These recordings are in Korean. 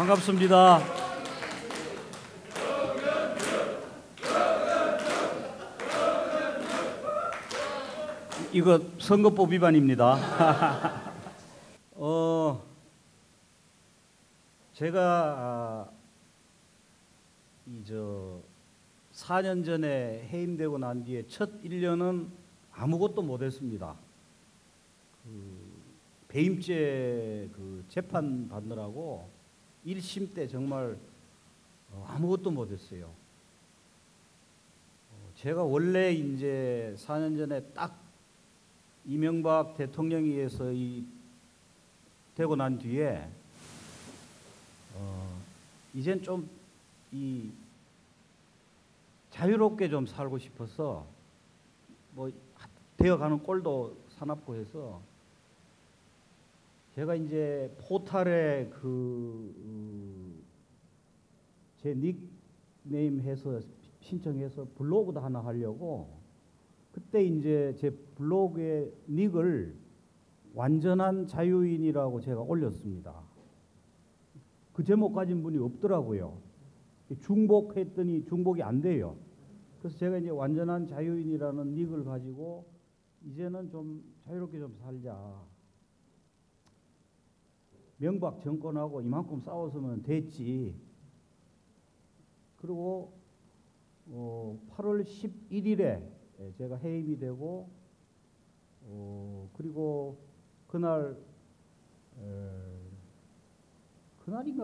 반갑습니다. 이거 선거법 위반입니다. 제가 4년 전에 해임되고 난 뒤에 첫 1년은 아무것도 못했습니다. 배임죄 재판 받느라고 1심 때 정말 아무것도 못했어요. 제가 원래 이제 4년 전에 딱 이명박 대통령에 의해서 되고 난 뒤에 이젠 좀 자유롭게 좀 살고 싶어서 뭐 되어가는 꼴도 사납고 해서 제가 이제 포탈에 제 닉네임 해서 신청해서 블로그도 하나 하려고 그때 이제 제 블로그에 닉을 완전한 자유인이라고 제가 올렸습니다. 그 제목 가진 분이 없더라고요. 중복했더니 중복이 안 돼요. 그래서 제가 이제 완전한 자유인이라는 닉을 가지고 이제는 좀 자유롭게 좀 살자. 명박 정권하고 이만큼 싸웠으면 됐지. 그리고 8월 11일에 제가 해임이 되고 그리고 그날인가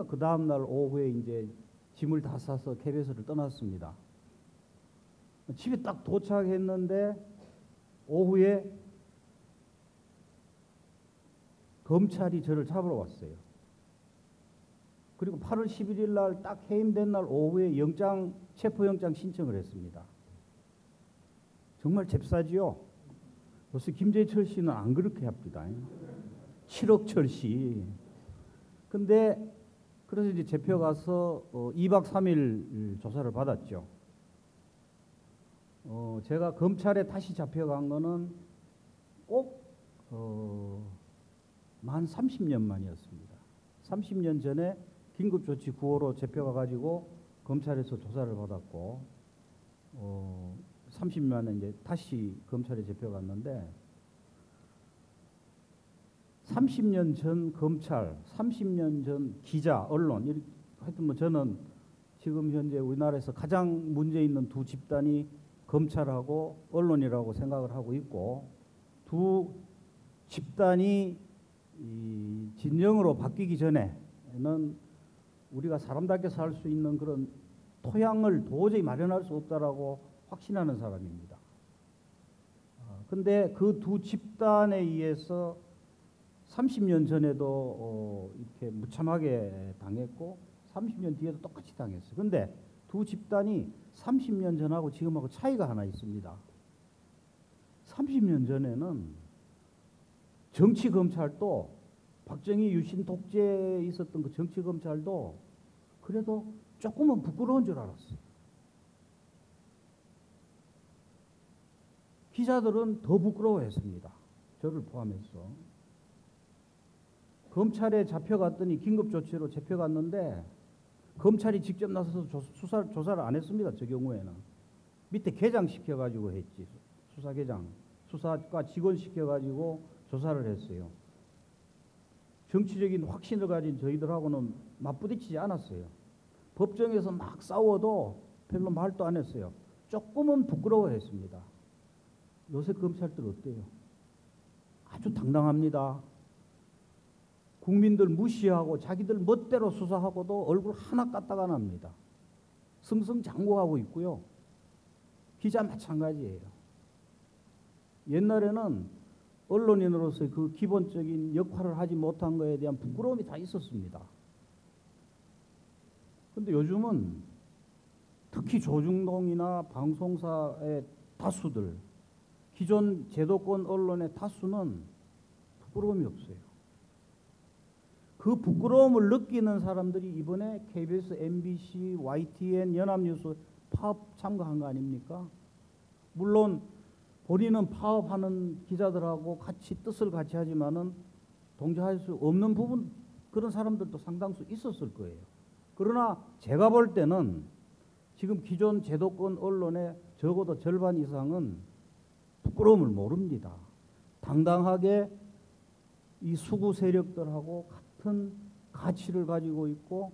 그 다음날 오후에 이제 짐을 다 싸서 KBS를 떠났습니다. 집에 딱 도착했는데 오후에 검찰이 저를 잡으러 왔어요. 그리고 8월 11일 날 딱 해임된 날 오후에 체포영장 신청을 했습니다. 정말 잽싸지요? 요새 김재철 씨는 안 그렇게 합니다. 7억 철씨. 근데 그래서 이제 잡혀가서 2박 3일 조사를 받았죠. 제가 검찰에 다시 잡혀간 거는 꼭 만 30년 만이었습니다. 30년 전에 긴급조치 9호로 잡혀가 가지고 검찰에서 조사를 받았고 30년 만에 이제 다시 검찰에 잡혀갔는데 30년 전 검찰, 30년 전 기자, 언론, 하여튼 뭐 저는 지금 현재 우리나라에서 가장 문제 있는 두 집단이 검찰하고 언론이라고 생각을 하고 있고 두 집단이 진영으로 바뀌기 전에는 우리가 사람답게 살 수 있는 그런 토양을 도저히 마련할 수 없다라고 확신하는 사람입니다. 근데 그 두 집단에 의해서 30년 전에도 이렇게 무참하게 당했고 30년 뒤에도 똑같이 당했어요. 근데 두 집단이 30년 전하고 지금하고 차이가 하나 있습니다. 30년 전에는 정치검찰도 박정희 유신 독재에 있었던 그 정치검찰도 그래도 조금은 부끄러운 줄 알았어요. 기자들은 더 부끄러워했습니다. 저를 포함해서. 검찰에 잡혀갔더니 긴급조치로 잡혀갔는데 검찰이 직접 나서서 조사를 안 했습니다. 저 경우에는. 밑에 계장 시켜가지고 했지. 수사계장. 수사과 직원 시켜가지고 조사를 했어요. 정치적인 확신을 가진 저희들하고는 맞부딪히지 않았어요. 법정에서 막 싸워도 별로 말도 안 했어요. 조금은 부끄러워했습니다. 요새 검찰들 어때요? 아주 당당합니다. 국민들 무시하고 자기들 멋대로 수사하고도 얼굴 하나 까딱 안 합니다. 승승장구하고 있고요. 기자 마찬가지예요. 옛날에는 언론인으로서 그 기본적인 역할을 하지 못한 것에 대한 부끄러움이 다 있었습니다. 그런데 요즘은 특히 조중동이나 방송사의 다수들, 기존 제도권 언론의 다수는 부끄러움이 없어요. 그 부끄러움을 느끼는 사람들이 이번에 KBS, MBC, YTN, 연합뉴스 파업 참가한 거 아닙니까? 물론 본인은 파업하는 기자들하고 같이 뜻을 같이 하지만은 동조할 수 없는 부분 그런 사람들도 상당수 있었을 거예요. 그러나 제가 볼 때는 지금 기존 제도권 언론의 적어도 절반 이상은 부끄러움을 모릅니다. 당당하게 이 수구 세력들하고 같은 가치를 가지고 있고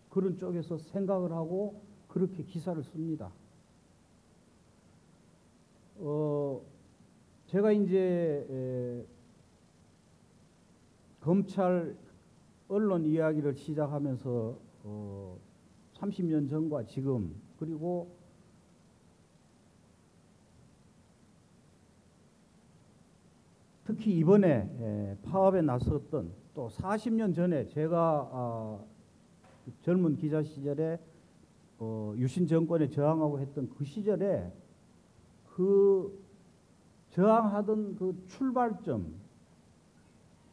그런 쪽에서 생각을 하고 그렇게 기사를 씁니다. 제가 이제 검찰 언론 이야기를 시작하면서 30년 전과 지금 그리고 특히 이번에 파업에 나섰던 또 40년 전에 제가 젊은 기자 시절에 유신 정권에 저항하고 했던 그 시절에 그 저항하던 그 출발점,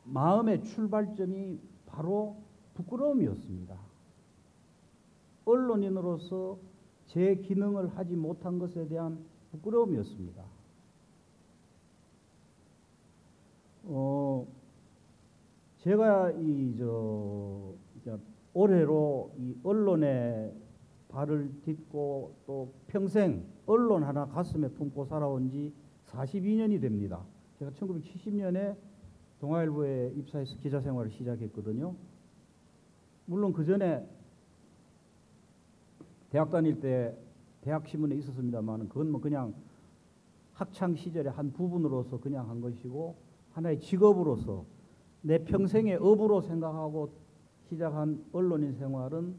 마음의 출발점이 바로 부끄러움이었습니다. 언론인으로서 제 기능을 하지 못한 것에 대한 부끄러움이었습니다. 제가 올해로 이 언론에 발을 딛고 또 평생 언론 하나 가슴에 품고 살아온 지 42년이 됩니다. 제가 1970년에 동아일보에 입사해서 기자 생활을 시작했거든요. 물론 그 전에 대학 다닐 때 대학신문에 있었습니다만 그건 뭐 그냥 학창 시절의 한 부분으로서 그냥 한 것이고 하나의 직업으로서 내 평생의 업으로 생각하고 시작한 언론인 생활은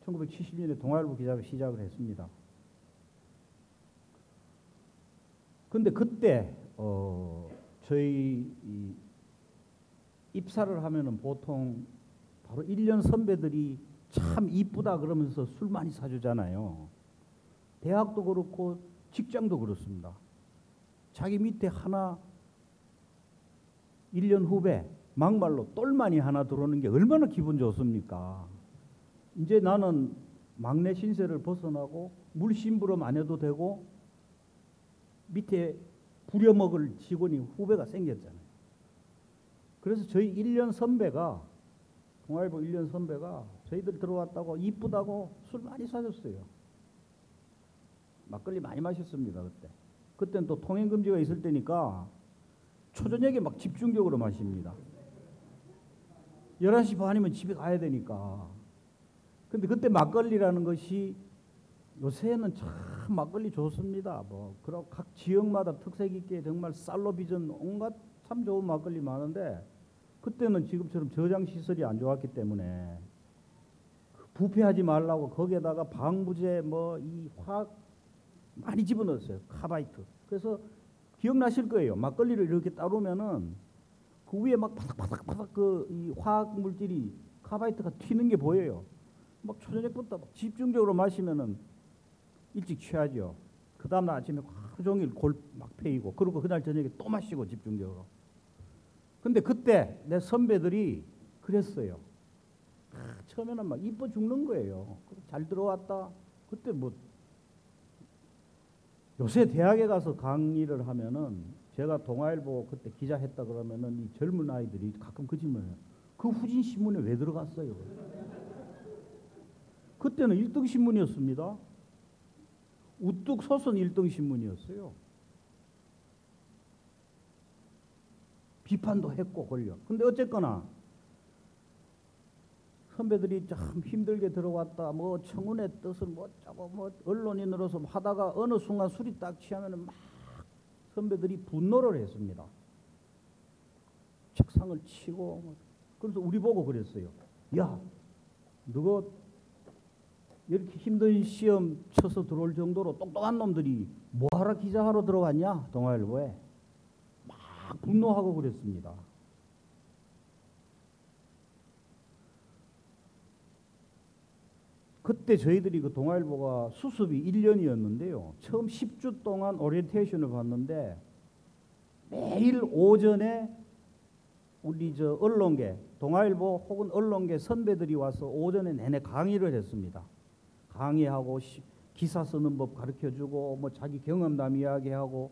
1970년에 동아일보 기자로 시작을 했습니다. 근데 그때 저희 입사를 하면은 보통 바로 1년 선배들이 참 이쁘다 그러면서 술 많이 사주잖아요. 대학도 그렇고 직장도 그렇습니다. 자기 밑에 하나 1년 후배 막말로 똘마니 하나 들어오는 게 얼마나 기분 좋습니까? 이제 나는 막내 신세를 벗어나고 물심부름 안 해도 되고 밑에 부려먹을 직원이 후배가 생겼잖아요. 그래서 저희 1년 선배가 동아일보 1년 선배가 저희들 들어왔다고 이쁘다고 술 많이 사줬어요. 막걸리 많이 마셨습니다. 그때는 또 통행금지가 있을 때니까 초저녁에 막 집중적으로 마십니다. 11시 반이면 집에 가야 되니까. 근데 그때 막걸리라는 것이 요새는 참 막걸리 좋습니다. 그리고 각 지역마다 특색 있게 정말 쌀로 빚은 온갖 참 좋은 막걸리 많은데 그때는 지금처럼 저장 시설이 안 좋았기 때문에 부패하지 말라고 거기에다가 방부제 이 화학 많이 집어넣었어요. 카바이트. 그래서 기억나실 거예요. 막걸리를 이렇게 따르면은 그 위에 막 바삭바삭 이 화학 물질이 카바이트가 튀는 게 보여요. 막 초저녁부터 막 집중적으로 마시면은 일찍 취하죠. 그 다음날 아침에 하루 종일 막 패이고 그리고 그날 저녁에 또 마시고 집중적으로. 근데 그때 내 선배들이 그랬어요. 처음에는 막 이뻐 죽는 거예요. 잘 들어왔다. 그때 요새 대학에 가서 강의를 하면은 제가 동아일보 그때 기자 했다 그러면은 이 젊은 아이들이 가끔 그 질문을 해요. 그 후진 신문에 왜 들어갔어요? 그때는 1등 신문이었습니다. 우뚝 서선 1등 신문이었어요. 비판도 했고 걸려. 근데 어쨌거나 선배들이 참 힘들게 들어왔다. 청운의 뜻을 짜고 언론인으로서 하다가 어느 순간 술이 딱 취하면은 막 선배들이 분노를 했습니다. 책상을 치고 그래서 우리 보고 그랬어요. 야, 너가 이렇게 힘든 시험 쳐서 들어올 정도로 똑똑한 놈들이 뭐하러 기자하러 들어갔냐? 동아일보에. 막 분노하고 그랬습니다. 그때 저희들이 그 동아일보가 수습이 1년이었는데요. 처음 10주 동안 오리엔테이션을 받는데 매일 오전에 우리 언론계, 동아일보 혹은 언론계 선배들이 와서 오전에 내내 강의를 했습니다. 강의하고 기사 쓰는 법 가르쳐주고 자기 경험담 이야기하고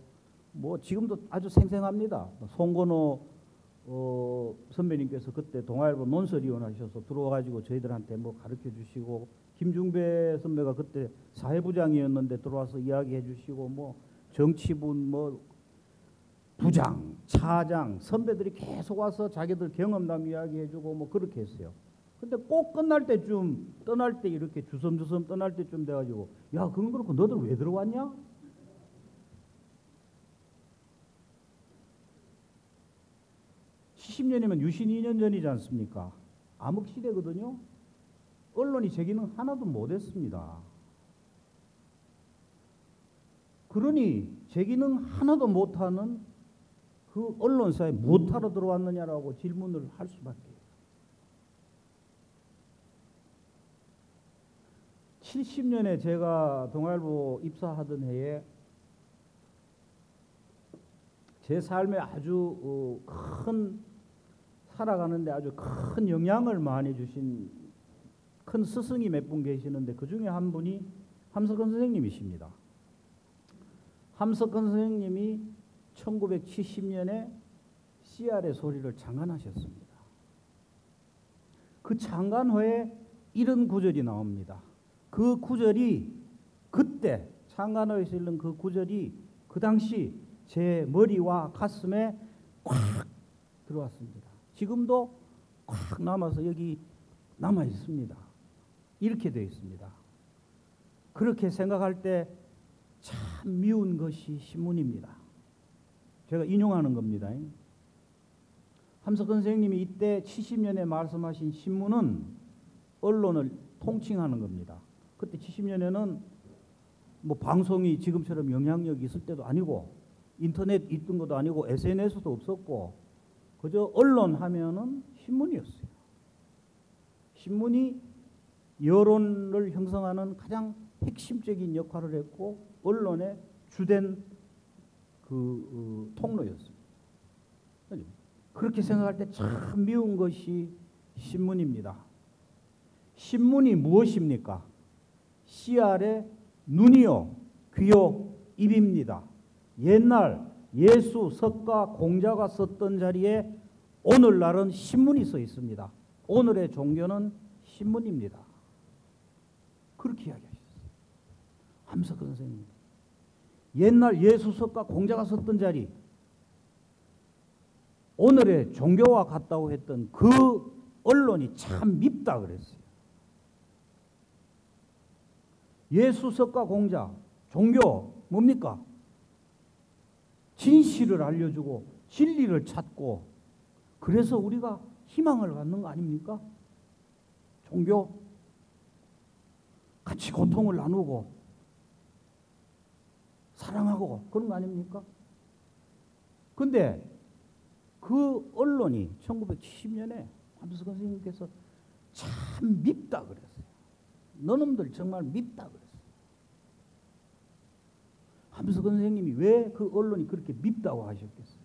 지금도 아주 생생합니다. 송건호 선배님께서 그때 동아일보 논설위원 하셔서 들어와가지고 저희들한테 뭐 가르쳐 주시고, 김중배 선배가 그때 사회부장이었는데 들어와서 이야기해 주시고, 뭐 정치분, 뭐 부장, 차장, 선배들이 계속 와서 자기들 경험담 이야기해 주고 뭐 그렇게 했어요. 근데 꼭 끝날 때쯤, 떠날 때 이렇게 주섬주섬 떠날 때쯤 돼가지고, 야, 그건 그렇고 너들 왜 들어왔냐? (70년이면) 유신 2년 전이지 않습니까? 암흑시대거든요. 언론이 제 기능 하나도 못했습니다. 그러니 제 기능 하나도 못하는 그 언론사에 무엇하러 들어왔느냐라고 질문을 할 수밖에. 70년에 제가 동아일보 입사하던 해에 제 삶에 아주 살아가는데 아주 큰 영향을 많이 주신 큰 스승이 몇 분 계시는데, 그 중에 한 분이 함석헌 선생님이십니다. 함석헌 선생님이 1970년에 CR의 소리를 창간하셨습니다. 그 창간회에 이런 구절이 나옵니다. 그 구절이, 그때 창간회에서 읽는 그 구절이 그 당시 제 머리와 가슴에 꽉 들어왔습니다. 지금도 꽉 남아서 여기 남아 있습니다. 이렇게 되어 있습니다. 그렇게 생각할 때 참 미운 것이 신문입니다. 제가 인용하는 겁니다. 함석헌 선생님이 이때 70년에 말씀하신 신문은 언론을 통칭하는 겁니다. 그때 70년에는 뭐 방송이 지금처럼 영향력이 있을 때도 아니고, 인터넷 있던 것도 아니고, SNS도 없었고, 그저 언론 하면은 신문이었어요. 신문이 여론을 형성하는 가장 핵심적인 역할을 했고, 언론의 주된 통로였습니다. 그렇게 생각할 때 참 미운 것이 신문입니다. 신문이 무엇입니까? CR의 눈이요, 귀요, 입입니다. 옛날 예수, 석가, 공자가 썼던 자리에 오늘날은 신문이 써 있습니다. 오늘의 종교는 신문입니다. 그렇게 이야기하셨어요. 함석헌 선생님. 옛날 예수, 석가, 공자가 썼던 자리, 오늘의 종교와 같다고 했던 그 언론이 참 밉다 그랬어요. 예수, 석가, 공자, 종교 뭡니까? 진실을 알려주고 진리를 찾고, 그래서 우리가 희망을 갖는 거 아닙니까? 종교, 같이 고통을 나누고 사랑하고 그런 거 아닙니까? 근데 그 언론이 1970년에 함석헌 선생님께서 참 밉다 그랬어요. 너놈들 정말 밉다 그랬어요. 함석헌 선생님이 왜 그 언론이 그렇게 밉다고 하셨겠어요?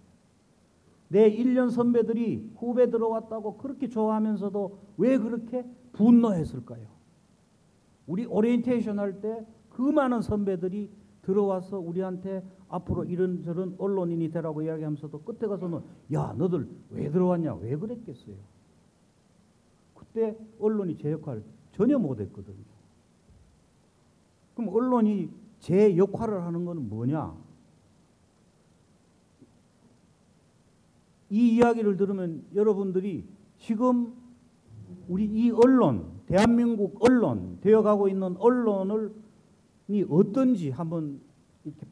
내 1년 선배들이 후배 들어왔다고 그렇게 좋아하면서도 왜 그렇게 분노했을까요? 우리 오리엔테이션 할 때 그 많은 선배들이 들어와서 우리한테 앞으로 이런저런 언론인이 되라고 이야기하면서도 끝에 가서는 야, 너들 왜 들어왔냐, 왜 그랬겠어요? 그때 언론이 제 역할 전혀 못했거든요. 그럼 언론이 제 역할을 하는 건 뭐냐? 이 이야기를 들으면 여러분들이 지금 우리 이 언론, 대한민국 언론, 되어가고 있는 언론이 어떤지 한번 이렇게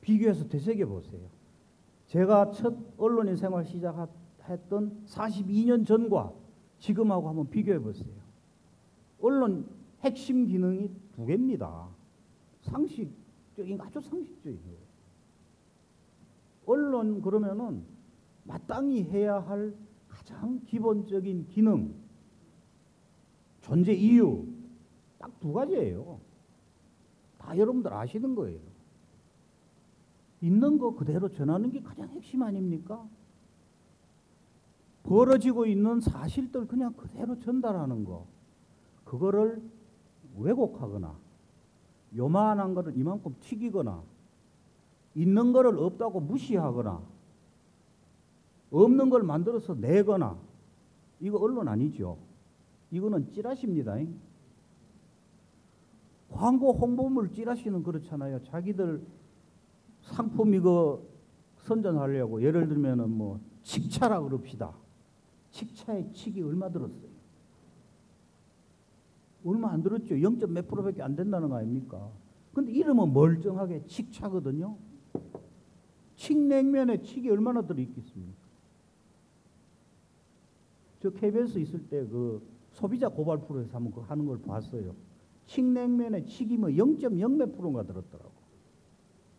비교해서 되새겨 보세요. 제가 첫 언론인 생활 시작했던 42년 전과 지금하고 한번 비교해 보세요. 언론 핵심 기능이 두 개입니다. 상식적인, 아주 상식적인 거예요. 언론 그러면은 마땅히 해야 할 가장 기본적인 기능, 존재 이유 딱 두 가지예요. 다 여러분들 아시는 거예요. 있는 거 그대로 전하는 게 가장 핵심 아닙니까? 벌어지고 있는 사실들 그냥 그대로 전달하는 거, 그거를 왜곡하거나 요만한 거를 이만큼 튀기거나 있는 거를 없다고 무시하거나 없는 걸 만들어서 내거나 이거 언론 아니죠. 이거는 찌라시입니다. 광고 홍보물 찌라시는 그렇잖아요. 자기들 상품 이거 선전하려고 예를 들면은 뭐 칙차라 그럽시다. 칙차에 칙이 얼마 들었어요? 얼마 안 들었죠. 0. 몇 프로밖에 안 된다는 거 아닙니까? 근데 이름은 멀쩡하게 칙차거든요. 칡냉면에 칡이 얼마나 들어있겠습니까? 저 KBS 있을 때 그 소비자 고발 프로에서 한번 그거 하는 걸 봤어요. 칡냉면에 칡이 뭐 0.0 몇 프로가 들었더라고.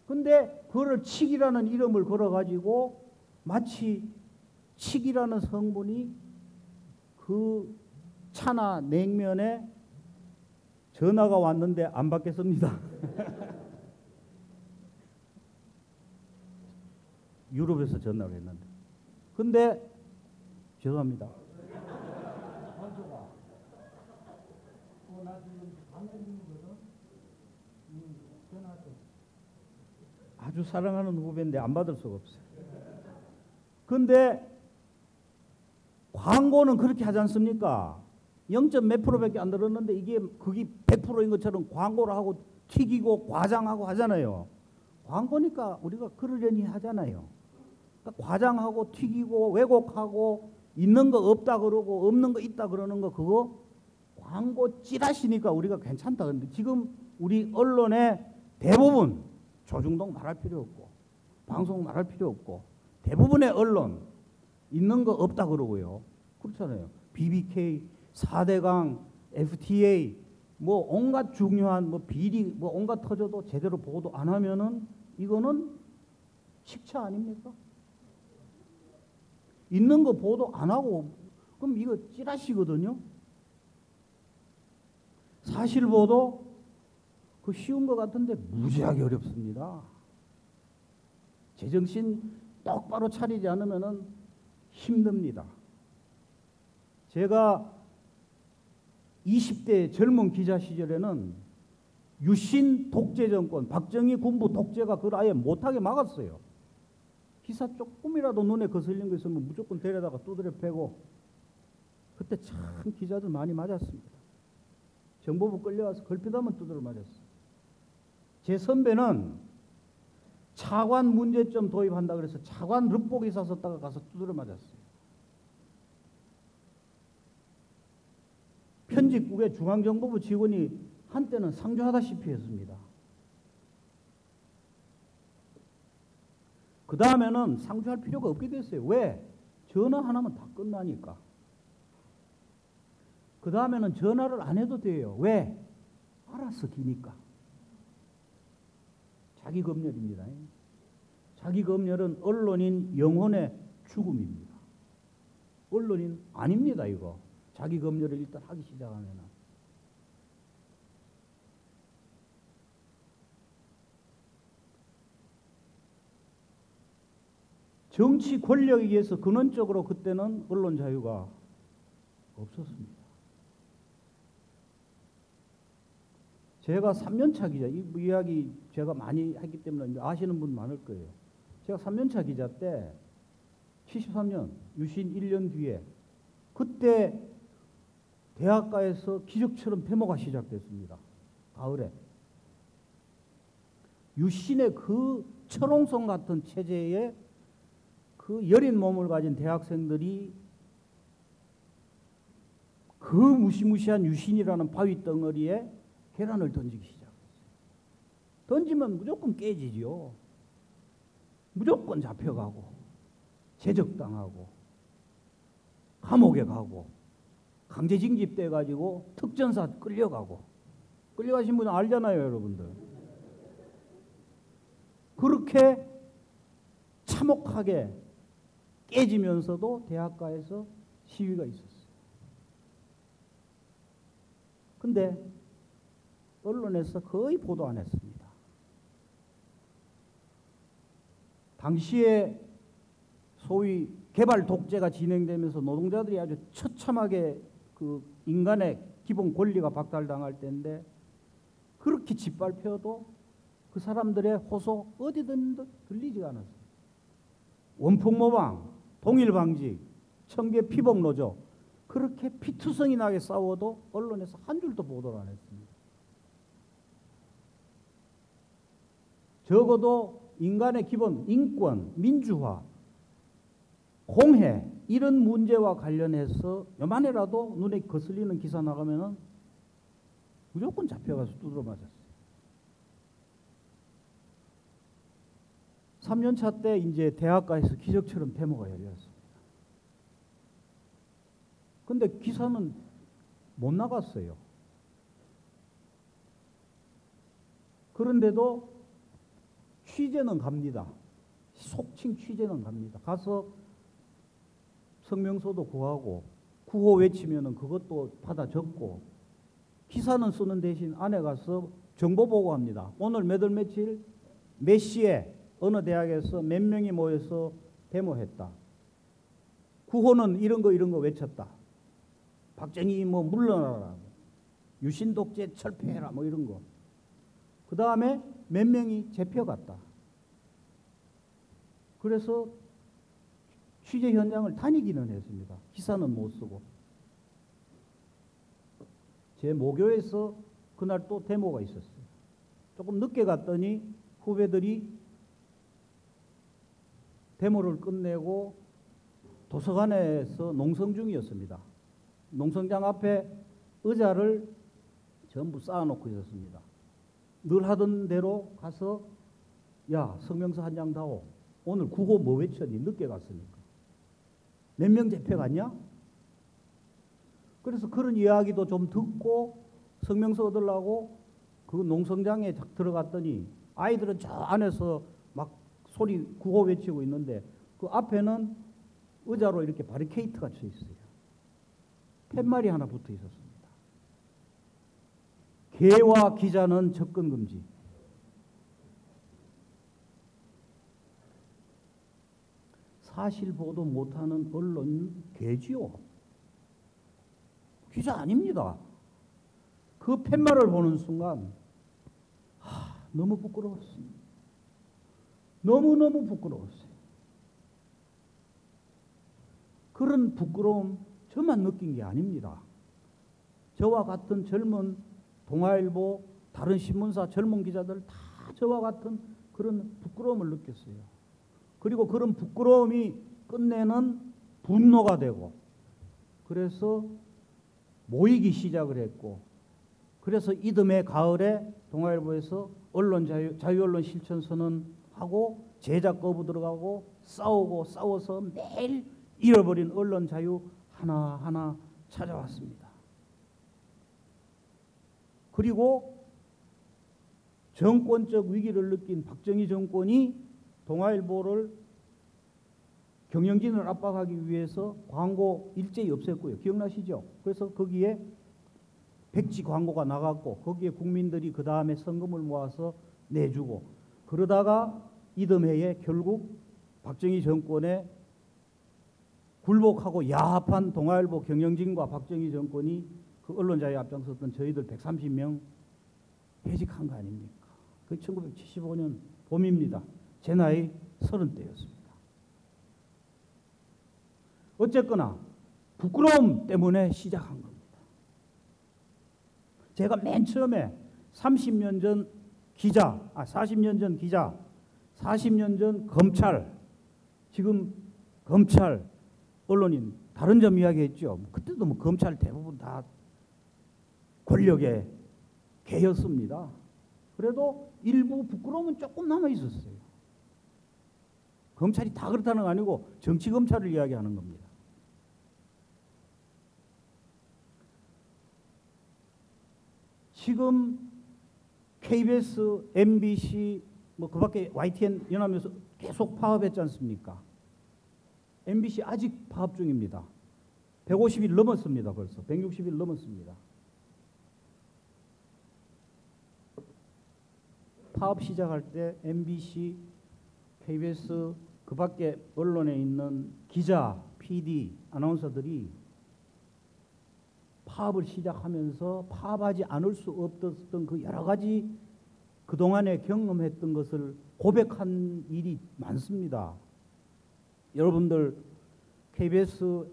근데 그거를 칡이라는 이름을 걸어가지고 마치 칡이라는 성분이 그 차나 냉면에 전화가 왔는데 안 받겠습니다. 유럽에서 전화를 했는데. 근데 죄송합니다. 아주 사랑하는 후배인데 안 받을 수가 없어요. 근데 광고는 그렇게 하지 않습니까? 0. 몇 프로밖에 안 들었는데 이게 그게 100%인 것처럼 광고를 하고 튀기고 과장하고 하잖아요. 광고니까 우리가 그러려니 하잖아요. 그러니까 과장하고 튀기고 왜곡하고 있는 거 없다 그러고 없는 거 있다 그러는 거 그거 광고 찌라시니까 우리가 괜찮다. 근데 지금 우리 언론의 대부분 조중동 말할 필요 없고 방송 말할 필요 없고 대부분의 언론 있는 거 없다 그러고요. 그렇잖아요. BBK, 4대강, FTA 뭐 온갖 중요한 뭐 비리 뭐 온갖 터져도 제대로 보도 안 하면은 이거는 식차 아닙니까? 있는 거 보도 안 하고 그럼 이거 찌라시거든요. 사실 보도 그 쉬운 것 같은데 무지하게 어렵습니다. 제정신 똑바로 차리지 않으면은 힘듭니다. 제가 20대 젊은 기자 시절에는 유신 독재 정권, 박정희 군부 독재가 그걸 아예 못하게 막았어요. 기사 조금이라도 눈에 거슬린 거 있으면 무조건 데려다가 두드려 패고 그때 참 기자들 많이 맞았습니다. 정보부 끌려와서 걸핏하면 두드려 맞았어요. 제 선배는 차관 문제점 도입한다 그래서 차관 릅복 이사 썼다가 가서 두드려 맞았어요. 편집국의 중앙정보부 직원이 한때는 상주하다시피 했습니다. 그 다음에는 상주할 필요가 없게 됐어요. 왜? 전화 하나면 다 끝나니까. 그 다음에는 전화를 안 해도 돼요. 왜? 알아서 기니까. 자기 검열입니다. 자기 검열은 언론인 영혼의 죽음입니다. 언론인 아닙니다, 이거. 자기 검열을 일단 하기 시작하면은. 정치 권력에 의해서 근원적으로 그때는 언론 자유가 없었습니다. 제가 3년차 기자, 이 이야기 제가 많이 했기 때문에 아시는 분 많을 거예요. 제가 3년차 기자 때 73년 유신 1년 뒤에 그때 대학가에서 기적처럼 데모가 시작됐습니다. 가을에. 유신의 그 천홍성 같은 체제에 그 여린 몸을 가진 대학생들이 그 무시무시한 유신이라는 바위 덩어리에 계란을 던지기 시작했어요. 던지면 무조건 깨지지요. 무조건 잡혀가고 제적당하고 감옥에 가고 강제 징집돼가지고 특전사 끌려가고 끌려가신 분은 알잖아요, 여러분들. 그렇게 참혹하게 깨지면서도 대학가에서 시위가 있었어요. 근데 언론에서 거의 보도 안 했습니다. 당시에 소위 개발 독재가 진행되면서 노동자들이 아주 처참하게 그 인간의 기본 권리가 박탈당할 때인데 그렇게 짓밟혀도 그 사람들의 호소 어디든 들리지가 않았어요. 원폭 모방, 동일방직, 청계 피복 노조 그렇게 피투성이 나게 싸워도 언론에서 한 줄도 보도를 안 했습니다. 적어도 인간의 기본 인권, 민주화, 공해 이런 문제와 관련해서 요만해라도 눈에 거슬리는 기사 나가면은 무조건 잡혀가서 두드러 맞았어요. 3년차 때 이제 대학가에서 기적처럼 데모가 열렸습니다. 근데 기사는 못 나갔어요. 그런데도 취재는 갑니다. 속칭 취재는 갑니다. 가서 성명서도 구하고 구호 외치면은 그것도 받아 적고 기사는 쓰는 대신 안에 가서 정보 보고합니다. 오늘 몇 월 며칠 몇 시에 어느 대학에서 몇 명이 모여서 데모했다. 구호는 이런 거 외쳤다. 박정희 뭐 물러나라. 유신 독재 철폐해라 뭐 이런 거. 그 다음에 몇 명이 잡혀갔다. 그래서 취재 현장을 다니기는 했습니다. 기사는 못 쓰고. 제 모교에서 그날 또 데모가 있었어요. 조금 늦게 갔더니 후배들이 데모를 끝내고 도서관에서 농성 중이었습니다. 농성장 앞에 의자를 전부 쌓아놓고 있었습니다. 늘 하던 대로 가서 야 성명서 한 장 다오. 오늘 구호 뭐 외쳤니? 늦게 갔으니까. 몇 명 잡혀갔냐? 그래서 그런 이야기도 좀 듣고 성명서 얻으려고 그 농성장에 들어갔더니 아이들은 저 안에서 막 소리 구호 외치고 있는데 그 앞에는 의자로 이렇게 바리케이트가 쳐 있어요. 팻말이 하나 붙어 있었습니다. 개와 기자는 접근 금지. 사실 보도 못하는 언론 개지요. 기자 아닙니다. 그 팻말을 보는 순간 너무 부끄러웠어요. 너무너무 부끄러웠어요. 그런 부끄러움 저만 느낀 게 아닙니다. 저와 같은 젊은 동아일보, 다른 신문사 젊은 기자들 다 저와 같은 그런 부끄러움을 느꼈어요. 그리고 그런 부끄러움이 끝내는 분노가 되고 그래서 모이기 시작을 했고 그래서 이듬해 가을에 동아일보에서 언론 자유언론 실천선언하고 제작 거부 들어가고 싸워서 매일 잃어버린 언론 자유 하나하나 찾아왔습니다. 그리고 정권적 위기를 느낀 박정희 정권이 동아일보를 경영진을 압박하기 위해서 광고 일제히 없앴고요. 기억나시죠? 그래서 거기에 백지 광고가 나갔고 거기에 국민들이 그 다음에 성금을 모아서 내주고 그러다가 이듬해에 결국 박정희 정권에 굴복하고 야합한 동아일보 경영진과 박정희 정권이 그 언론자유에 앞장섰던 저희들 130명 해직한 거 아닙니까? 그 1975년 봄입니다. 제 나이 30대였습니다. 어쨌거나 부끄러움 때문에 시작한 겁니다. 제가 맨 처음에 30년 전 기자, 40년 전 기자, 40년 전 검찰, 지금 검찰, 언론인 다른 점 이야기했죠. 그때도 뭐 검찰 대부분 다 권력의 개였습니다. 그래도 일부 부끄러움은 조금 남아 있었어요. 검찰이 다 그렇다는 거 아니고 정치 검찰을 이야기하는 겁니다. 지금 KBS, MBC 뭐 그밖에 YTN 연합에서 계속 파업했지 않습니까? MBC 아직 파업 중입니다. 150일 넘었습니다. 벌써 160일 넘었습니다. 파업 시작할 때 MBC, KBS 그밖에 언론에 있는 기자, PD, 아나운서들이 파업을 시작하면서 파업하지 않을 수 없었던 그 여러 가지 그동안에 경험했던 것을 고백한 일이 많습니다. 여러분들 KBS,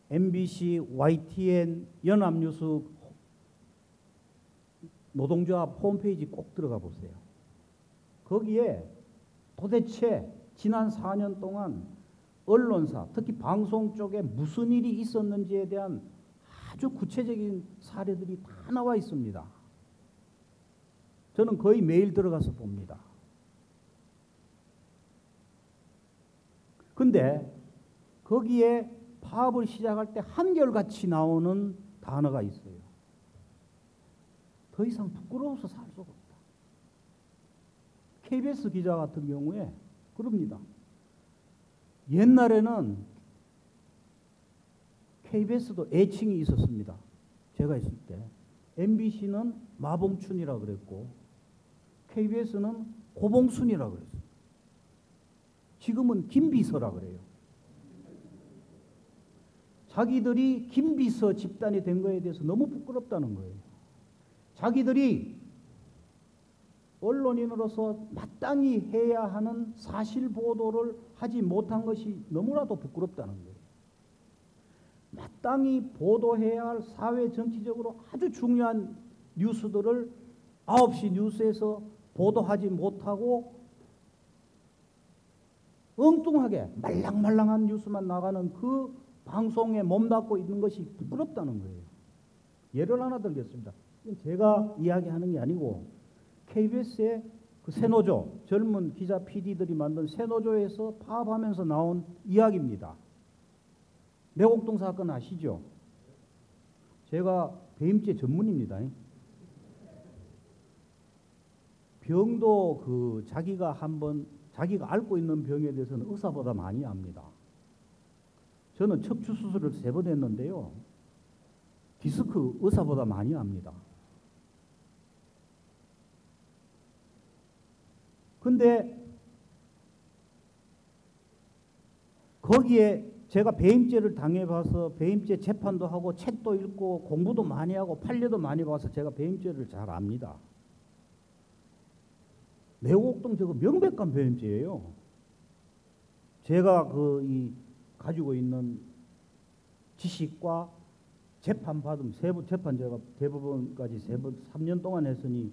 MBC, YTN, 연합뉴스 노동조합 홈페이지 꼭 들어가 보세요. 거기에 도대체 지난 4년 동안 언론사, 특히 방송 쪽에 무슨 일이 있었는지에 대한 아주 구체적인 사례들이 다 나와 있습니다. 저는 거의 매일 들어가서 봅니다. 근데 거기에 파업을 시작할 때 한결같이 나오는 단어가 있어요. 더 이상 부끄러워서 살 수가 없다. KBS 기자 같은 경우에 그럽니다. 옛날에는 KBS도 애칭이 있었습니다. 제가 있을 때. MBC는 마봉춘이라 그랬고 KBS는 고봉순이라 그랬어요. 지금은 김비서라 그래요. 자기들이 김비서 집단이 된 거에 대해서 너무 부끄럽다는 거예요. 자기들이 언론인으로서 마땅히 해야 하는 사실 보도를 하지 못한 것이 너무나도 부끄럽다는 거예요. 마땅히 보도해야 할 사회 정치적으로 아주 중요한 뉴스들을 9시 뉴스에서 보도하지 못하고 엉뚱하게 말랑말랑한 뉴스만 나가는 그 방송에 몸담고 있는 것이 부끄럽다는 거예요. 예를 하나 들겠습니다. 제가 이야기하는 게 아니고 KBS의 그 새노조, 젊은 기자 PD들이 만든 새노조에서 파업하면서 나온 이야기입니다. 내곡동 사건 아시죠? 제가 배임죄 전문입니다. 병도 그 자기가 앓고 있는 병에 대해서는 의사보다 많이 압니다. 저는 척추 수술을 3번 했는데요. 디스크 의사보다 많이 압니다. 근데 거기에 제가 배임죄를 당해봐서 배임죄 재판도 하고 책도 읽고 공부도 많이 하고 판례도 많이 봐서 제가 배임죄를 잘 압니다. 내곡동 저거 명백한 배임죄예요. 제가 가지고 있는 지식과 재판 받음, 재판 제가 대법원까지 3년 동안 했으니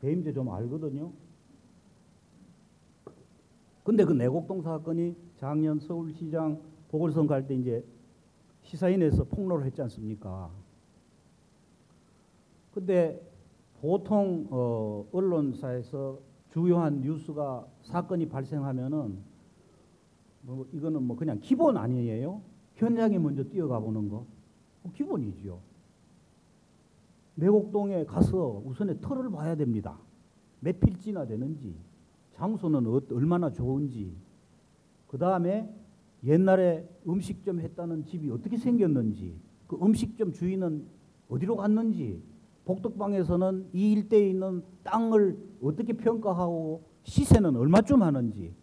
배임죄 좀 알거든요. 근데 그 내곡동 사건이 작년 서울시장 보궐선거 할 때 이제 시사인에서 폭로를 했지 않습니까? 근데 보통 언론사에서 주요한 뉴스가 사건이 발생하면은 이거는 그냥 기본 아니에요? 현장에 먼저 뛰어가 보는 거. 기본이죠. 내곡동에 가서 우선에 터를 봐야 됩니다. 몇 필지나 되는지, 장소는 얼마나 좋은지, 그 다음에 옛날에 음식점 했다는 집이 어떻게 생겼는지, 그 음식점 주인은 어디로 갔는지, 복덕방에서는 이 일대에 있는 땅을 어떻게 평가하고 시세는 얼마쯤 하는지,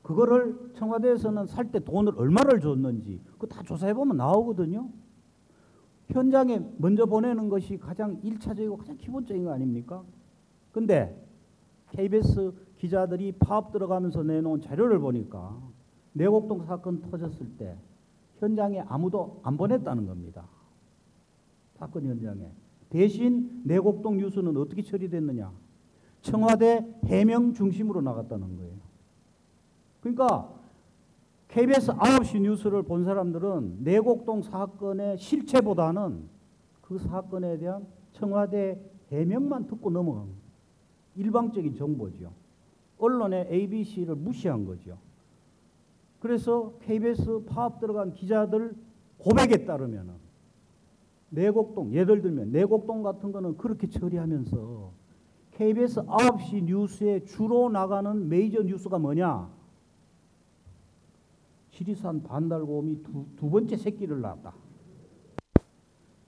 그거를 청와대에서는 살 때 돈을 얼마를 줬는지 그거 다 조사해보면 나오거든요. 현장에 먼저 보내는 것이 가장 1차적이고 가장 기본적인 거 아닙니까? 근데 KBS 기자들이 파업 들어가면서 내놓은 자료를 보니까 내곡동 사건 터졌을 때 현장에 아무도 안 보냈다는 겁니다. 사건 현장에. 대신 내곡동 뉴스는 어떻게 처리됐느냐? 청와대 해명 중심으로 나갔다는 거예요. 그러니까 KBS 9시 뉴스를 본 사람들은 내곡동 사건의 실체보다는 그 사건에 대한 청와대 해명만 듣고 넘어간 거예요. 일방적인 정보죠. 언론의 ABC를 무시한 거죠. 그래서 KBS 파업 들어간 기자들 고백에 따르면 내곡동, 예를 들면 내곡동 같은 거는 그렇게 처리하면서 KBS 9시 뉴스에 주로 나가는 메이저 뉴스가 뭐냐? 지리산 반달곰이 두 번째 새끼를 낳았다.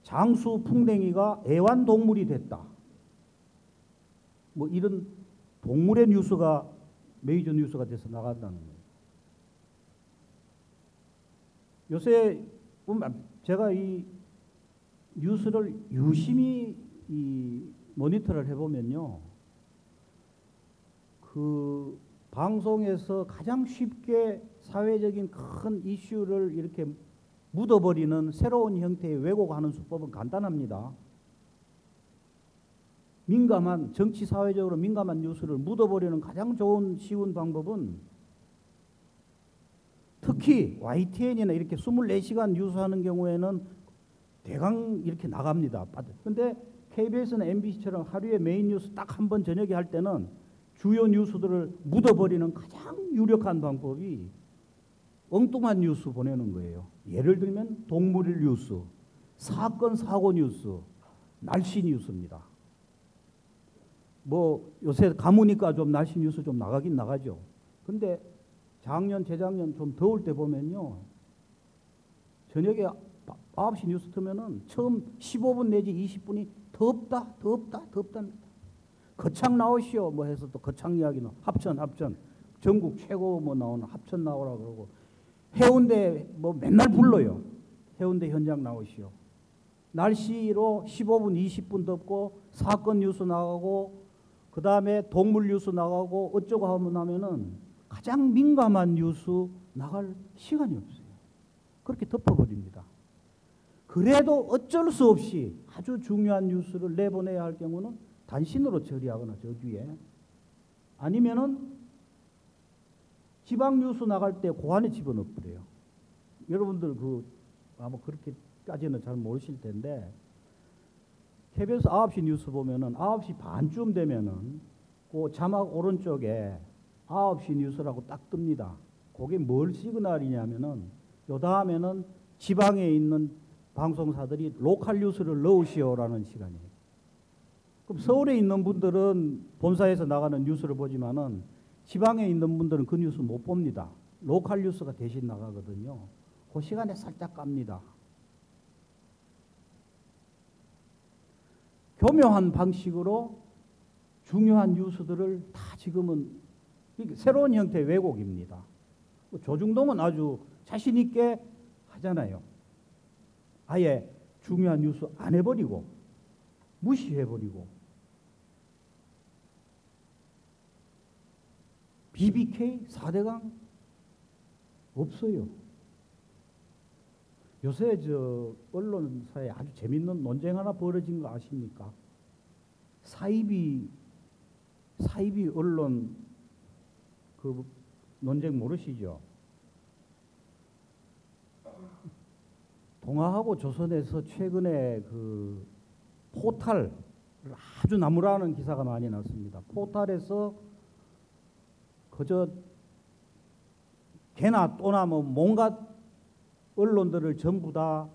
장수 풍뎅이가 애완동물이 됐다. 이런 동물의 뉴스가 메이저 뉴스가 돼서 나간다는 거예요. 요새 제가 이 뉴스를 유심히 모니터를 해보면요. 방송에서 가장 쉽게 사회적인 큰 이슈를 이렇게 묻어버리는 새로운 형태의 왜곡하는 수법은 간단합니다. 민감한, 정치 사회적으로 민감한 뉴스를 묻어버리는 가장 좋은 쉬운 방법은 특히 YTN이나 이렇게 24시간 뉴스하는 경우에는 대강 이렇게 나갑니다. 근데 KBS나 MBC처럼 하루에 메인 뉴스 딱 한 번 저녁에 할 때는 주요 뉴스들을 묻어버리는 가장 유력한 방법이 엉뚱한 뉴스 보내는 거예요. 예를 들면 동물 뉴스, 사건 사고 뉴스, 날씨 뉴스입니다. 뭐 요새 가무니까 좀 날씨 뉴스 좀 나가긴 나가죠. 근데 작년, 재작년 좀 더울 때 보면요. 저녁에 9시 뉴스 틀면은 처음 15분 내지 20분이 덥다, 덥다, 덥답니다. 거창 나오시오 뭐 해서 또 거창 이야기는 합천 전국 최고 뭐 나오는 합천 나오라 그러고 해운대 뭐 맨날 불러요. 해운대 현장 나오시오. 날씨로 15분 20분 덥고 사건 뉴스 나가고 그 다음에 동물 뉴스 나가고 어쩌고 하면은 가장 민감한 뉴스 나갈 시간이 없어요. 그렇게 덮어버립니다. 그래도 어쩔 수 없이 아주 중요한 뉴스를 내보내야 할 경우는 단신으로 처리하거나 저 뒤에 아니면은 지방 뉴스 나갈 때 그 안에 집어넣어버려요. 여러분들 아마 그렇게까지는 잘 모르실 텐데 KBS 9시 뉴스 보면은 9시 반쯤 되면은 그 자막 오른쪽에 9시 뉴스라고 딱 뜹니다. 그게 뭘 시그널이냐면은 요 다음에는 지방에 있는 방송사들이 로컬 뉴스를 넣으시오라는 시간이에요. 그럼 서울에 있는 분들은 본사에서 나가는 뉴스를 보지만은 지방에 있는 분들은 그 뉴스 못 봅니다. 로컬 뉴스가 대신 나가거든요. 그 시간에 살짝 깝니다. 교묘한 방식으로 중요한 뉴스들을 다 지금은 새로운 형태의 왜곡입니다. 조중동은 아주 자신 있게 하잖아요. 아예 중요한 뉴스 안 해버리고 무시해버리고 BBK 4대강 없어요. 요새 저 언론사에 아주 재밌는 논쟁 하나 벌어진 거 아십니까? 사이비 언론 그 논쟁 모르시죠? 동아하고 조선에서 최근에 그 포탈을 아주 나무라는 기사가 많이 났습니다. 포탈에서 그저 개나 또나 뭐 뭔가 언론들을 전부 다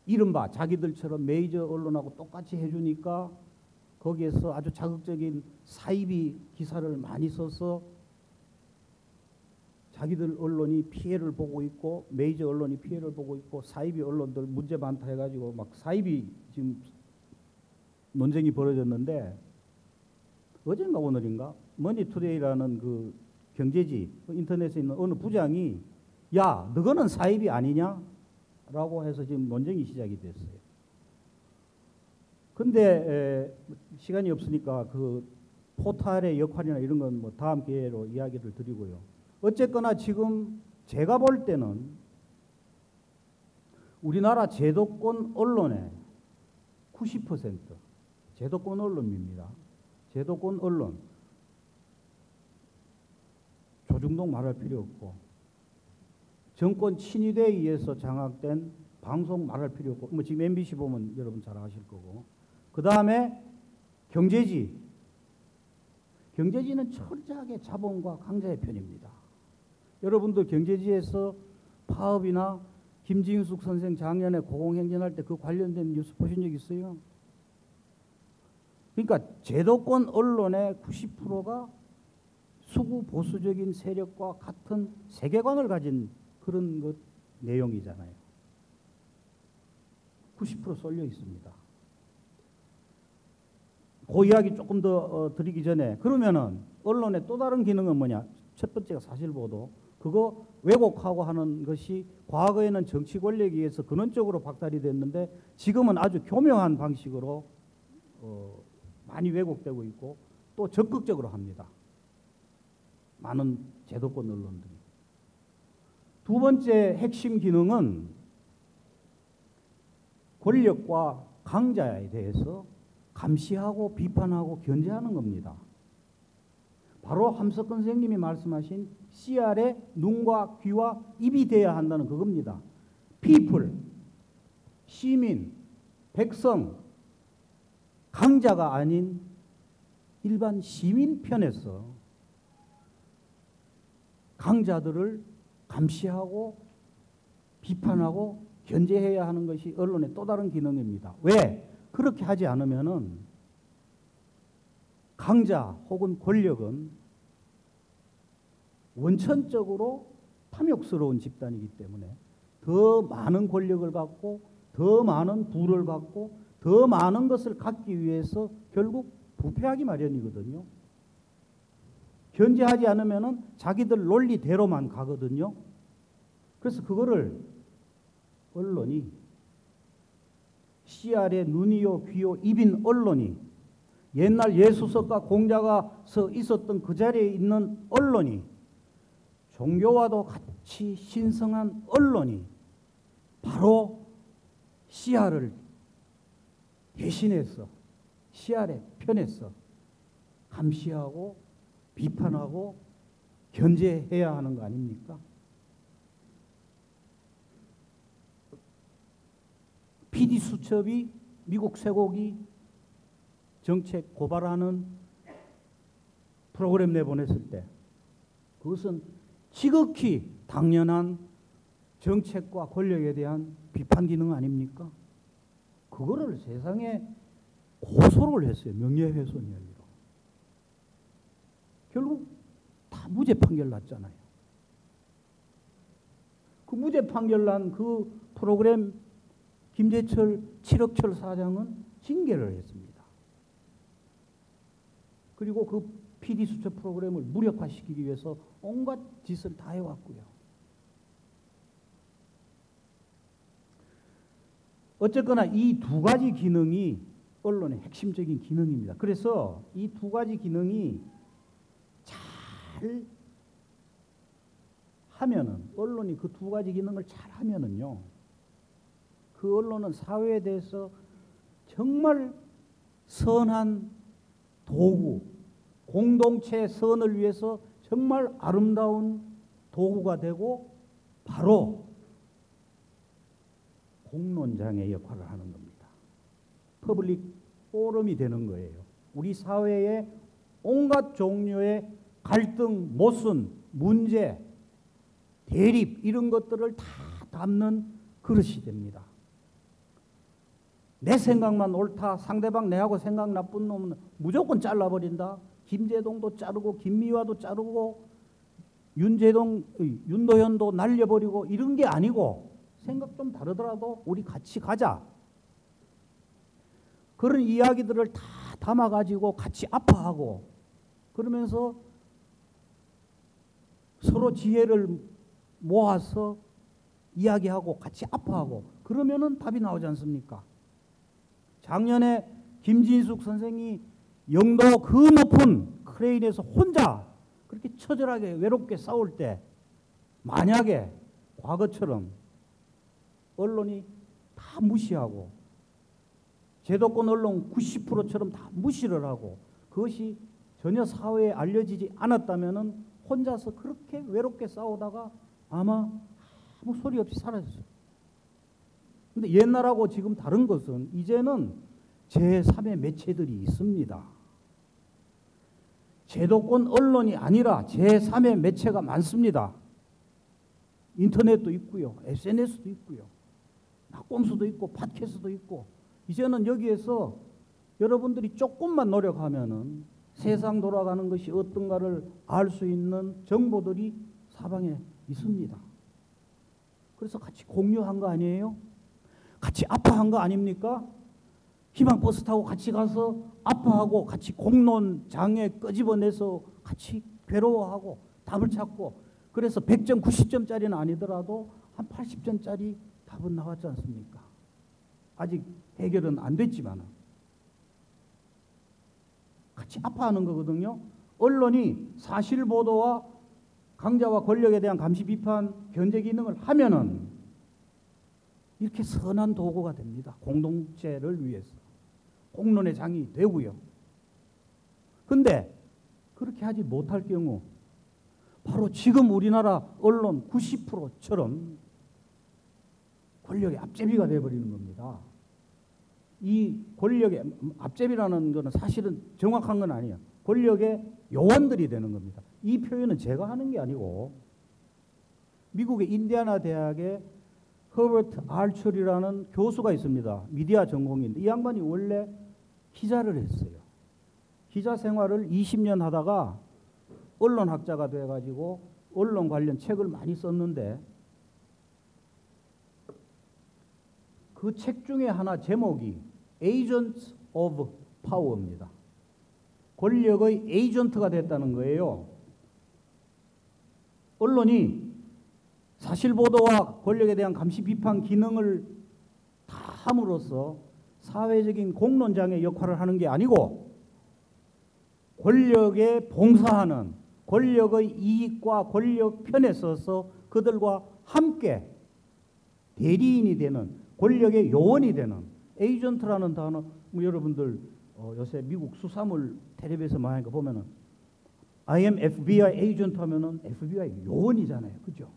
이른바 자기들처럼 메이저 언론하고 똑같이 해주니까 거기에서 아주 자극적인 사이비 기사를 많이 써서 자기들 언론이 피해를 보고 있고 메이저 언론이 피해를 보고 있고 사이비 언론들 문제 많다 해가지고 막 사이비 지금 논쟁이 벌어졌는데 어젠가 오늘인가 머니투데이라는 그 경제지 인터넷에 있는 어느 부장이 야 너거는 사이비 아니냐? 라고 해서 지금 논쟁이 시작이 됐어요. 근데 시간이 없으니까 그 포탈의 역할이나 이런 건 뭐 다음 기회로 이야기를 드리고요. 어쨌거나 지금 제가 볼 때는 우리나라 제도권 언론의 90% 제도권 언론입니다. 제도권 언론 조중동 말할 필요 없고 정권 친위대에 의해서 장악된 방송 말할 필요 없고 뭐 지금 MBC 보면 여러분 잘 아실 거고 그 다음에 경제지는 철저하게 자본과 강자의 편입니다. 여러분들 경제지에서 파업이나 김진숙 선생 작년에 고공행진할 때 그 관련된 뉴스 보신 적 있어요? 그러니까 제도권 언론의 90%가 수구 보수적인 세력과 같은 세계관을 가진 그런 것 내용이잖아요. 90% 쏠려 있습니다. 그 이야기 조금 더 드리기 전에 그러면은 언론의 또 다른 기능은 뭐냐? 첫 번째가 사실보도. 그거 왜곡하고 하는 것이 과거에는 정치 권력에 의해서 근원적으로 박탈이 됐는데 지금은 아주 교묘한 방식으로 많이 왜곡되고 있고 또 적극적으로 합니다. 많은 제도권 언론들이. 두 번째 핵심 기능은 권력과 강자에 대해서 감시하고 비판하고 견제하는 겁니다. 바로 함석헌 선생님이 말씀하신 CR의 눈과 귀와 입이 되어야 한다는 그겁니다. people, 시민, 백성, 강자가 아닌 일반 시민 편에서 강자들을 감시하고 비판하고 견제해야 하는 것이 언론의 또 다른 기능입니다. 왜? 그렇게 하지 않으면은 강자 혹은 권력은 원천적으로 탐욕스러운 집단이기 때문에 더 많은 권력을 갖고 더 많은 부를 갖고 더 많은 것을 갖기 위해서 결국 부패하기 마련이거든요. 견제하지 않으면은 자기들 논리대로만 가거든요. 그래서 그거를 언론이 CR의 눈이요 귀요 입인 언론이 옛날 예수석과 공자가 서 있었던 그 자리에 있는 언론이 종교와도 같이 신성한 언론이 바로 CR을 대신해서 CR의 편에서 감시하고 비판하고 견제해야 하는 거 아닙니까? PD수첩이 미국 쇠고기 정책 고발하는 프로그램 내보냈을 때 그것은 지극히 당연한 정책과 권력에 대한 비판 기능 아닙니까? 그거를 세상에 고소를 했어요. 명예훼손 혐의로. 결국 다 무죄 판결 났잖아요. 그 무죄 판결 난 그 프로그램 김재철, 칠흑철 사장은 징계를 했습니다. 그리고 그 PD수첩 프로그램을 무력화시키기 위해서 온갖 짓을 다 해왔고요. 어쨌거나 이 두 가지 기능이 언론의 핵심적인 기능입니다. 그래서 이 두 가지 기능이 잘 하면은, 언론이 그 두 가지 기능을 잘 하면은요, 그 언론은 사회에 대해서 정말 선한 도구, 공동체의 선을 위해서 정말 아름다운 도구가 되고 바로 공론장의 역할을 하는 겁니다. 퍼블릭 포럼이 되는 거예요. 우리 사회의 온갖 종류의 갈등, 모순, 문제, 대립 이런 것들을 다 담는 그릇이 됩니다. 내 생각만 옳다, 상대방 내하고 생각 나쁜 놈은 무조건 잘라버린다. 김재동도 자르고 김미화도 자르고 윤도현도 날려버리고 이런 게 아니고 생각 좀 다르더라도 우리 같이 가자. 그런 이야기들을 다 담아가지고 같이 아파하고 그러면서 서로 지혜를 모아서 이야기하고 같이 아파하고 그러면은 답이 나오지 않습니까? 작년에 김진숙 선생이 영도 그 높은 크레인에서 혼자 그렇게 처절하게 외롭게 싸울 때 만약에 과거처럼 언론이 다 무시하고 제도권 언론 90%처럼 다 무시를 하고 그것이 전혀 사회에 알려지지 않았다면은 혼자서 그렇게 외롭게 싸우다가 아마 아무 소리 없이 사라졌어요. 근데 옛날하고 지금 다른 것은 이제는 제3의 매체들이 있습니다. 제도권 언론이 아니라 제3의 매체가 많습니다. 인터넷도 있고요. SNS도 있고요. 낙곰수도 있고 팟캐스트도 있고 이제는 여기에서 여러분들이 조금만 노력하면은 세상 돌아가는 것이 어떤가를 알 수 있는 정보들이 사방에 있습니다. 그래서 같이 공유한 거 아니에요? 같이 아파한 거 아닙니까? 희망버스 타고 같이 가서 아파하고 같이 공론장에 끄집어내서 같이 괴로워하고 답을 찾고 그래서 100점, 90점짜리는 아니더라도 한 80점짜리 답은 나왔지 않습니까? 아직 해결은 안 됐지만 같이 아파하는 거거든요. 언론이 사실 보도와 강자와 권력에 대한 감시 비판 견제 기능을 하면은 이렇게 선한 도구가 됩니다. 공동체를 위해서. 공론의 장이 되고요. 근데 그렇게 하지 못할 경우 바로 지금 우리나라 언론 90%처럼 권력의 앞제비가 되어버리는 겁니다. 이 권력의 앞제비라는 것은 사실은 정확한 건 아니에요. 권력의 요원들이 되는 겁니다. 이 표현은 제가 하는 게 아니고 미국의 인디애나 대학의 허버트 알처리라는 교수가 있습니다. 미디어 전공인데 이 양반이 원래 기자를 했어요. 기자 생활을 20년 하다가 언론학자가 돼가지고 언론 관련 책을 많이 썼는데 그 책 중에 하나 제목이 Agents of Power입니다. 권력의 에이전트가 됐다는 거예요. 언론이 사실보도와 권력에 대한 감시 비판 기능을 다 함으로써 사회적인 공론장의 역할을 하는 게 아니고 권력에 봉사하는 권력의 이익과 권력 편에 서서 그들과 함께 대리인이 되는 권력의 요원이 되는 에이전트라는 단어 뭐 여러분들 요새 미국 수사물 텔레비에서 많이 보면은 I am FBI 에이전트 하면은 FBI 요원이잖아요. 그죠?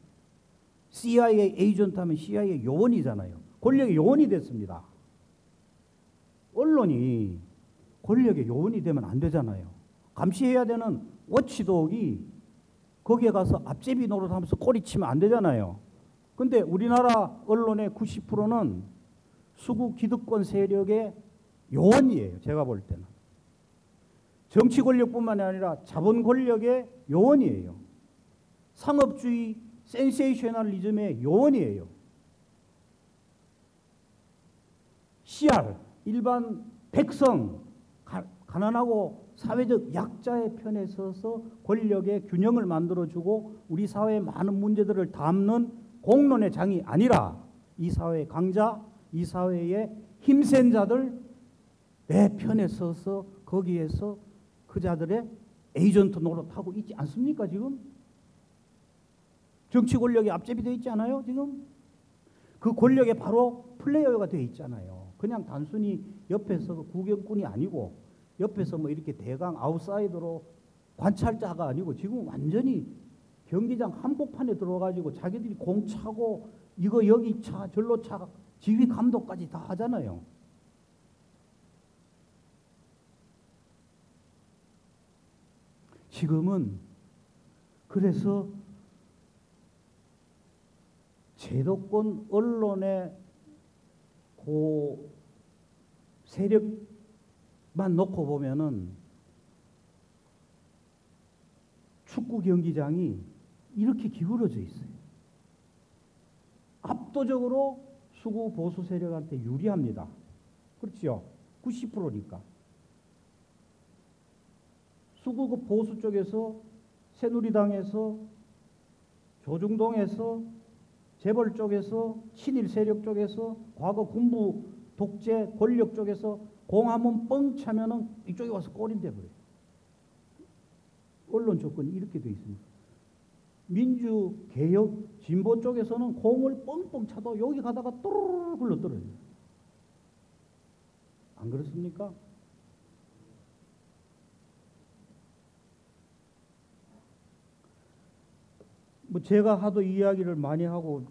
CIA 에이전트 하면 CIA 요원이잖아요. 권력의 요원이 됐습니다. 언론이 권력의 요원이 되면 안 되잖아요. 감시해야 되는 워치독이 거기에 가서 앞제비 노릇하면서 꼬리치면 안 되잖아요. 근데 우리나라 언론의 90%는 수구 기득권 세력의 요원이에요. 제가 볼 때는. 정치 권력뿐만 아니라 자본 권력의 요원이에요. 상업주의 센세이셔널리즘의 요원이에요. CR, 일반 백성, 가난하고 사회적 약자의 편에 서서 권력의 균형을 만들어주고 우리 사회의 많은 문제들을 담는 공론의 장이 아니라 이 사회의 강자, 이 사회의 힘센 자들 내 편에 서서 거기에서 그 자들의 에이전트 노릇하고 있지 않습니까 지금? 정치 권력이 앞제비 되어 있지 않아요 지금? 그 권력에 바로 플레이어가 되어 있잖아요. 그냥 단순히 옆에서 구경꾼이 아니고 옆에서 뭐 이렇게 대강 아웃사이더로 관찰자가 아니고 지금 완전히 경기장 한복판에 들어가지고 자기들이 공 차고 이거 여기 차 절로 차 지휘 감독까지 다 하잖아요. 지금은 그래서 제도권 언론의 그 세력만 놓고 보면은 축구 경기장이 이렇게 기울어져 있어요. 압도적으로 수구 보수 세력한테 유리합니다. 그렇죠? 90%니까. 수구 보수 쪽에서 새누리당에서 조중동에서 재벌 쪽에서 친일 세력 쪽에서 과거 군부 독재 권력 쪽에서 공 한번 뻥 차면은 이쪽에 와서 골이 돼버려요. 언론 조건이 이렇게 돼 있습니다. 민주개혁 진보 쪽에서는 공을 뻥뻥 차도 여기 가다가 또르르 굴러떨어져요. 안 그렇습니까? 뭐 제가 하도 이야기를 많이 하고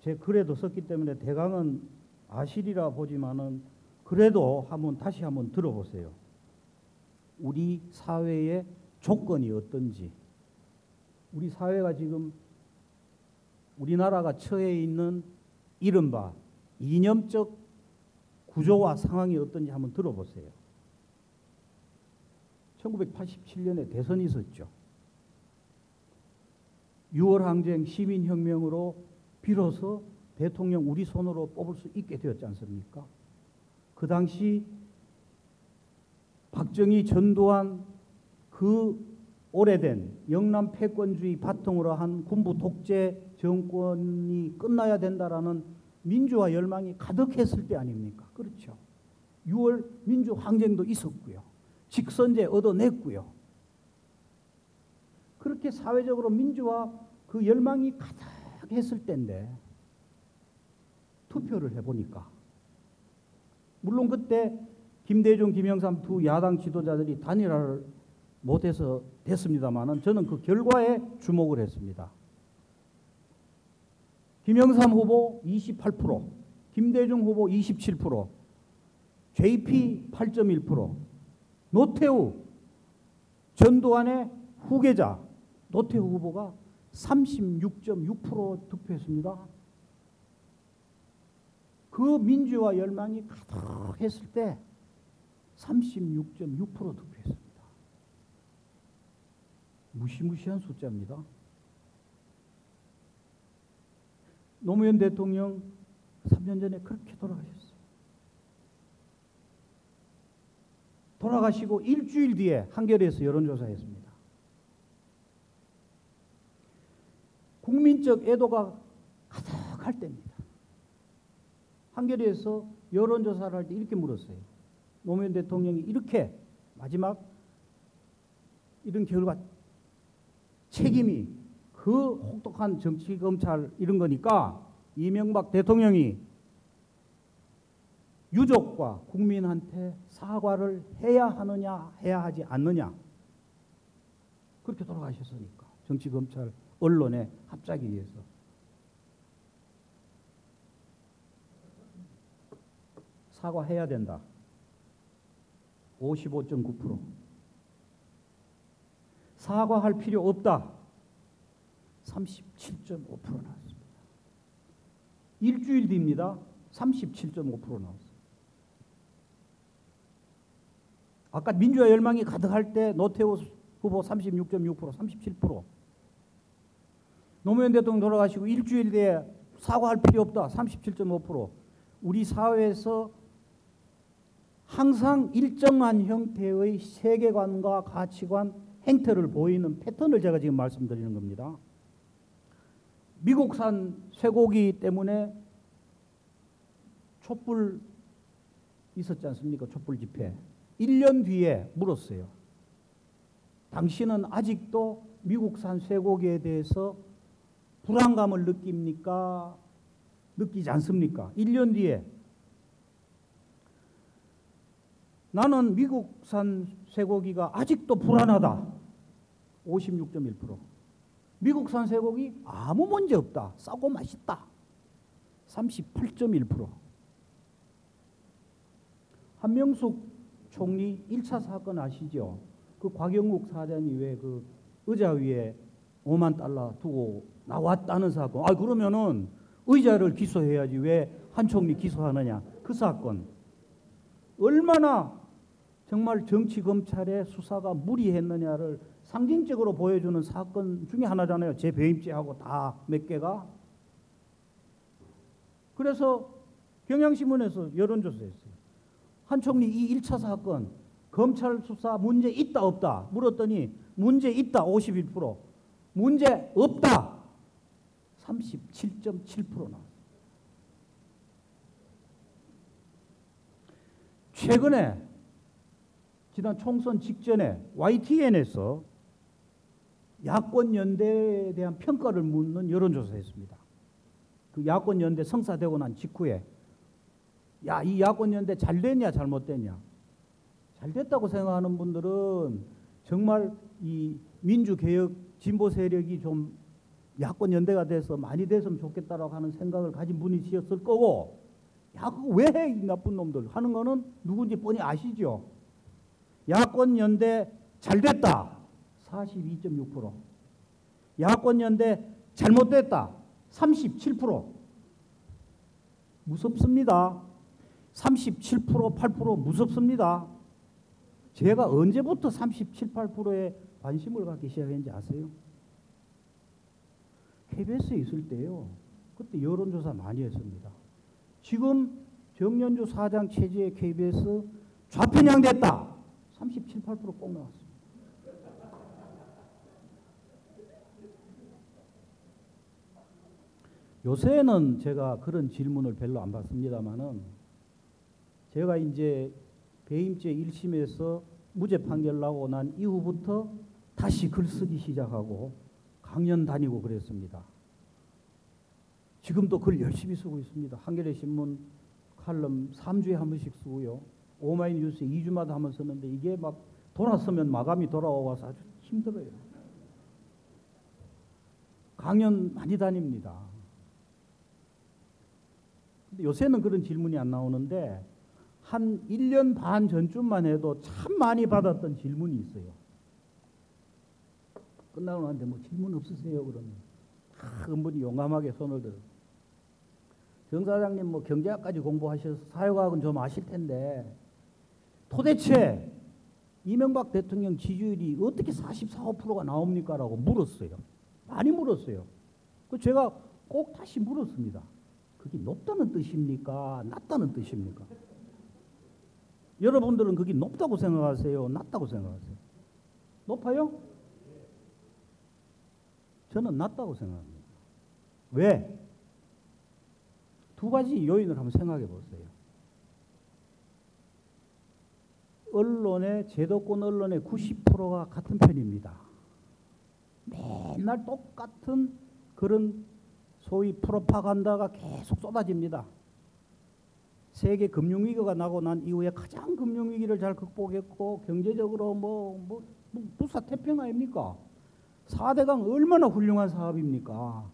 제 글에도 썼기 때문에 대강은 아시리라 보지만은 그래도 다시 한번 들어보세요. 우리 사회의 조건이 어떤지, 우리 사회가 지금 우리나라가 처해 있는 이른바 이념적 구조와 상황이 어떤지 한번 들어보세요. 1987년에 대선이 있었죠. 6월 항쟁 시민혁명으로 비로소 대통령 우리 손으로 뽑을 수 있게 되었지 않습니까? 그 당시 박정희 전두환 그 오래된 영남 패권주의 바탕으로 한 군부 독재 정권이 끝나야 된다라는 민주화 열망이 가득했을 때 아닙니까? 그렇죠. 6월 민주항쟁도 있었고요. 직선제 얻어냈고요. 그렇게 사회적으로 민주화 그 열망이 가득했을 때인데 투표를 해보니까 물론 그때 김대중, 김영삼 두 야당 지도자들이 단일화를 못해서 됐습니다만은 저는 그 결과에 주목을 했습니다. 김영삼 후보 28%, 김대중 후보 27%, JP 8.1%, 노태우 전두환의 후계자 노태우 후보가 36.6% 득표했습니다. 그 민주화 열망이 가득했을 때 36.6% 득표했습니다. 무시무시한 숫자입니다. 노무현 대통령 3년 전에 그렇게 돌아가셨어요. 돌아가시고 일주일 뒤에 한겨레에서 여론조사했습니다. 국민적 애도가 가득할 때입니다. 한겨레에서 여론조사를 할 때 이렇게 물었어요. 노무현 대통령이 이렇게 마지막 이런 결과 책임이 그 혹독한 정치 검찰 이런 거니까 이명박 대통령이 유족과 국민한테 사과를 해야 하느냐 해야 하지 않느냐 그렇게 돌아가셨으니까 정치 검찰 언론에 합작이 위해서 사과해야 된다. 55.9%. 사과할 필요 없다. 37.5% 나왔습니다. 일주일 뒤입니다. 37.5% 나왔습니다. 아까 민주화 열망이 가득할 때 노태우 후보 36.6%, 37%. 노무현 대통령 돌아가시고 일주일 뒤에 사과할 필요 없다. 37.5%. 우리 사회에서 항상 일정한 형태의 세계관과 가치관, 행태를 보이는 패턴을 제가 지금 말씀드리는 겁니다. 미국산 쇠고기 때문에 촛불 있었지 않습니까? 촛불 집회. 1년 뒤에 물었어요. 당신은 아직도 미국산 쇠고기에 대해서 불안감을 느낍니까? 느끼지 않습니까? 1년 뒤에 나는 미국산 쇠고기가 아직도 불안하다. 56.1%. 미국산 쇠고기 아무 문제 없다. 싸고 맛있다. 38.1%. 한명숙 총리 1차 사건 아시죠? 그 곽영욱 사장이 왜 그 의자 위에 5만 달러 두고 나왔다는 사건. 아, 그러면은 의자를 기소해야지 왜 한 총리 기소하느냐. 그 사건. 얼마나 정말 정치 검찰의 수사가 무리했느냐를 상징적으로 보여주는 사건 중에 하나잖아요. 재배임죄하고 다 몇 개가. 그래서 경향신문에서 여론조사했어요. 한 총리 이 1차 사건 검찰 수사 문제 있다 없다 물었더니 문제 있다 51%, 문제 없다 37.7% 나왔어요. 최근에 지난 총선 직전에 YTN에서 야권연대에 대한 평가를 묻는 여론조사했습니다. 그 야권연대 성사되고 난 직후에 야, 이 야권연대 잘 됐냐 잘못됐냐. 잘 됐다고 생각하는 분들은 정말 이 민주개혁 진보 세력이 좀 야권연대가 돼서 많이 됐으면 좋겠다라고 하는 생각을 가진 분이셨을 거고, 야, 그거 왜 해, 이 나쁜 놈들 하는 거는 누군지 뻔히 아시죠. 야권연대 잘 됐다 42.6%, 야권연대 잘못됐다 37%. 무섭습니다. 37%, 8% 무섭습니다. 제가 언제부터 37, 8%에 관심을 갖기 시작했는지 아세요? KBS에 있을 때요. 그때 여론조사 많이 했습니다. 지금 정연주 사장 체제의 KBS 좌편향됐다. 37, 8%꼭 나왔습니다. 요새는 제가 그런 질문을 별로 안 받습니다만은 제가 이제 배임죄 1심에서 무죄 판결 나고 난 이후부터 다시 글 쓰기 시작하고 강연 다니고 그랬습니다. 지금도 글 열심히 쓰고 있습니다. 한겨레 신문 칼럼 3주에 한 번씩 쓰고요. 오마이뉴스 2주마다 한 번 쓰는데 이게 막 돌아서면 마감이 돌아와서 아주 힘들어요. 강연 많이 다닙니다. 근데 요새는 그런 질문이 안 나오는데 한 1년 반 전쯤만 해도 참 많이 받았던 질문이 있어요. 끝나고 나는데 뭐 질문 없으세요? 그러면 은근히 용감하게 손을 들어. 정 사장님 뭐 경제학까지 공부하셔서 사회과학은 좀 아실 텐데 도대체 이명박 대통령 지지율이 어떻게 44, 5%가 나옵니까? 라고 물었어요. 많이 물었어요. 그 제가 꼭 다시 물었습니다. 그게 높다는 뜻입니까? 낮다는 뜻입니까? 여러분들은 그게 높다고 생각하세요? 낮다고 생각하세요? 높아요? 저는 낮다고 생각합니다. 왜? 두 가지 요인을 한번 생각해 보세요. 제도권 언론의 90%가 같은 편입니다. 맨날 똑같은 그런 소위 프로파간다가 계속 쏟아집니다. 세계 금융위기가 나고 난 이후에 가장 금융위기를 잘 극복했고 경제적으로 부사태평 아닙니까? 4대강 얼마나 훌륭한 사업입니까?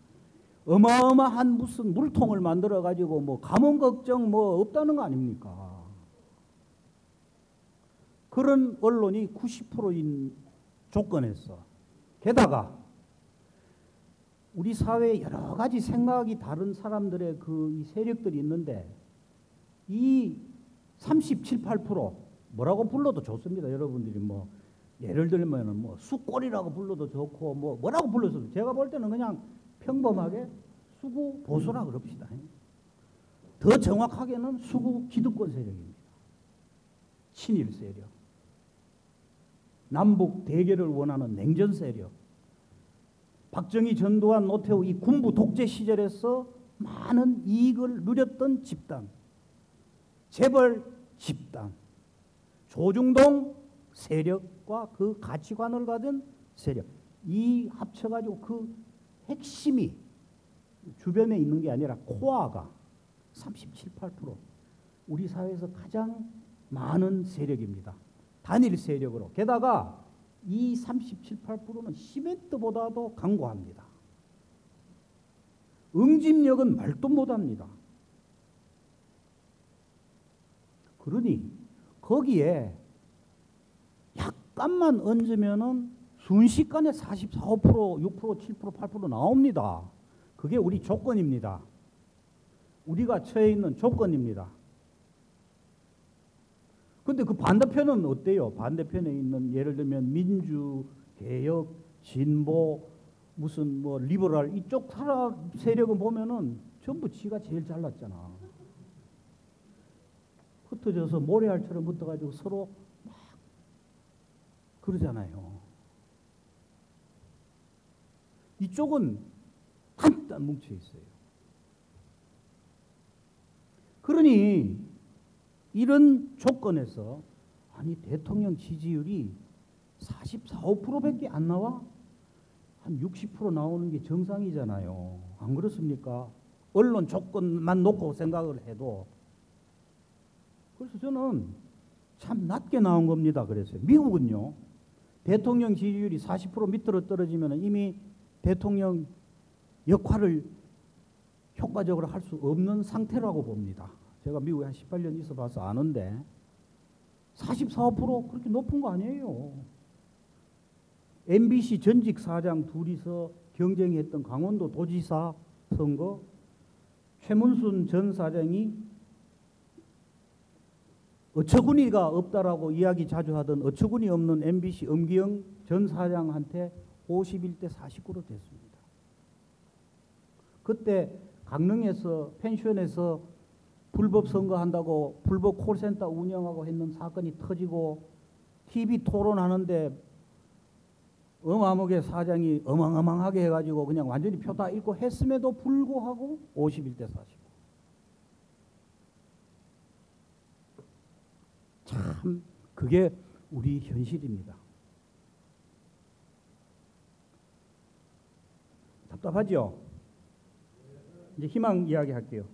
어마어마한 무슨 물통을 만들어 가지고 뭐 가뭄 걱정 뭐 없다는 거 아닙니까? 그런 언론이 90%인 조건에서 게다가 우리 사회에 여러 가지 생각이 다른 사람들의 이 세력들이 있는데 이 37, 8% 뭐라고 불러도 좋습니다. 여러분들이 뭐 예를 들면 뭐 수꼴이라고 불러도 좋고 뭐라고 불러도 제가 볼 때는 그냥 평범하게 수구 보수라 그럽시다. 더 정확하게는 수구 기득권 세력입니다. 친일 세력. 남북 대결을 원하는 냉전 세력. 박정희, 전두환, 노태우 이 군부 독재 시절에서 많은 이익을 누렸던 집단. 재벌 집단. 조중동 세력과 그 가치관을 가진 세력. 이 합쳐가지고 그 핵심이 주변에 있는 게 아니라 코어가 37, 8% 우리 사회에서 가장 많은 세력입니다. 단일 세력으로. 게다가 이 37, 8%는 시멘트보다도 강고합니다. 응집력은 말도 못합니다. 그러니 거기에 약간만 얹으면은 순식간에 44, 5%, 6%, 7%, 8% 나옵니다. 그게 우리 조건입니다. 우리가 처해 있는 조건입니다. 근데 그 반대편은 어때요? 반대편에 있는 예를 들면 민주, 개혁, 진보, 무슨 뭐 리버럴 이쪽 세력은 보면은 전부 지가 제일 잘났잖아. 흩어져서 모래알처럼 붙어가지고 서로 막 그러잖아요. 이쪽은 단단 뭉쳐 있어요. 그러니 이런 조건에서 아니 대통령 지지율이 44, 5%밖에 안 나와? 한 60% 나오는 게 정상이잖아요. 안 그렇습니까? 언론 조건만 놓고 생각을 해도. 그래서 저는 참 낮게 나온 겁니다. 그랬어요. 미국은요. 대통령 지지율이 40% 밑으로 떨어지면 이미 대통령 역할을 효과적으로 할 수 없는 상태라고 봅니다. 제가 미국에 한 18년 있어 봐서 아는데 44, 5% 그렇게 높은 거 아니에요. MBC 전직 사장 둘이서 경쟁했던 강원도 도지사 선거 최문순 전 사장이 어처구니가 없다라고 이야기 자주 하던 어처구니 없는 MBC 엄기영 전 사장한테 51대 49로 됐습니다. 그때 강릉에서 펜션에서 불법 선거한다고 불법 콜센터 운영하고 했는 사건이 터지고 TV 토론하는데 어마어마하게 사장이 어망어망하게 해가지고 그냥 완전히 표 다 잃고 했음에도 불구하고 51대 49. 참 그게 우리 현실입니다. 답답하죠? 이제 희망 이야기할게요.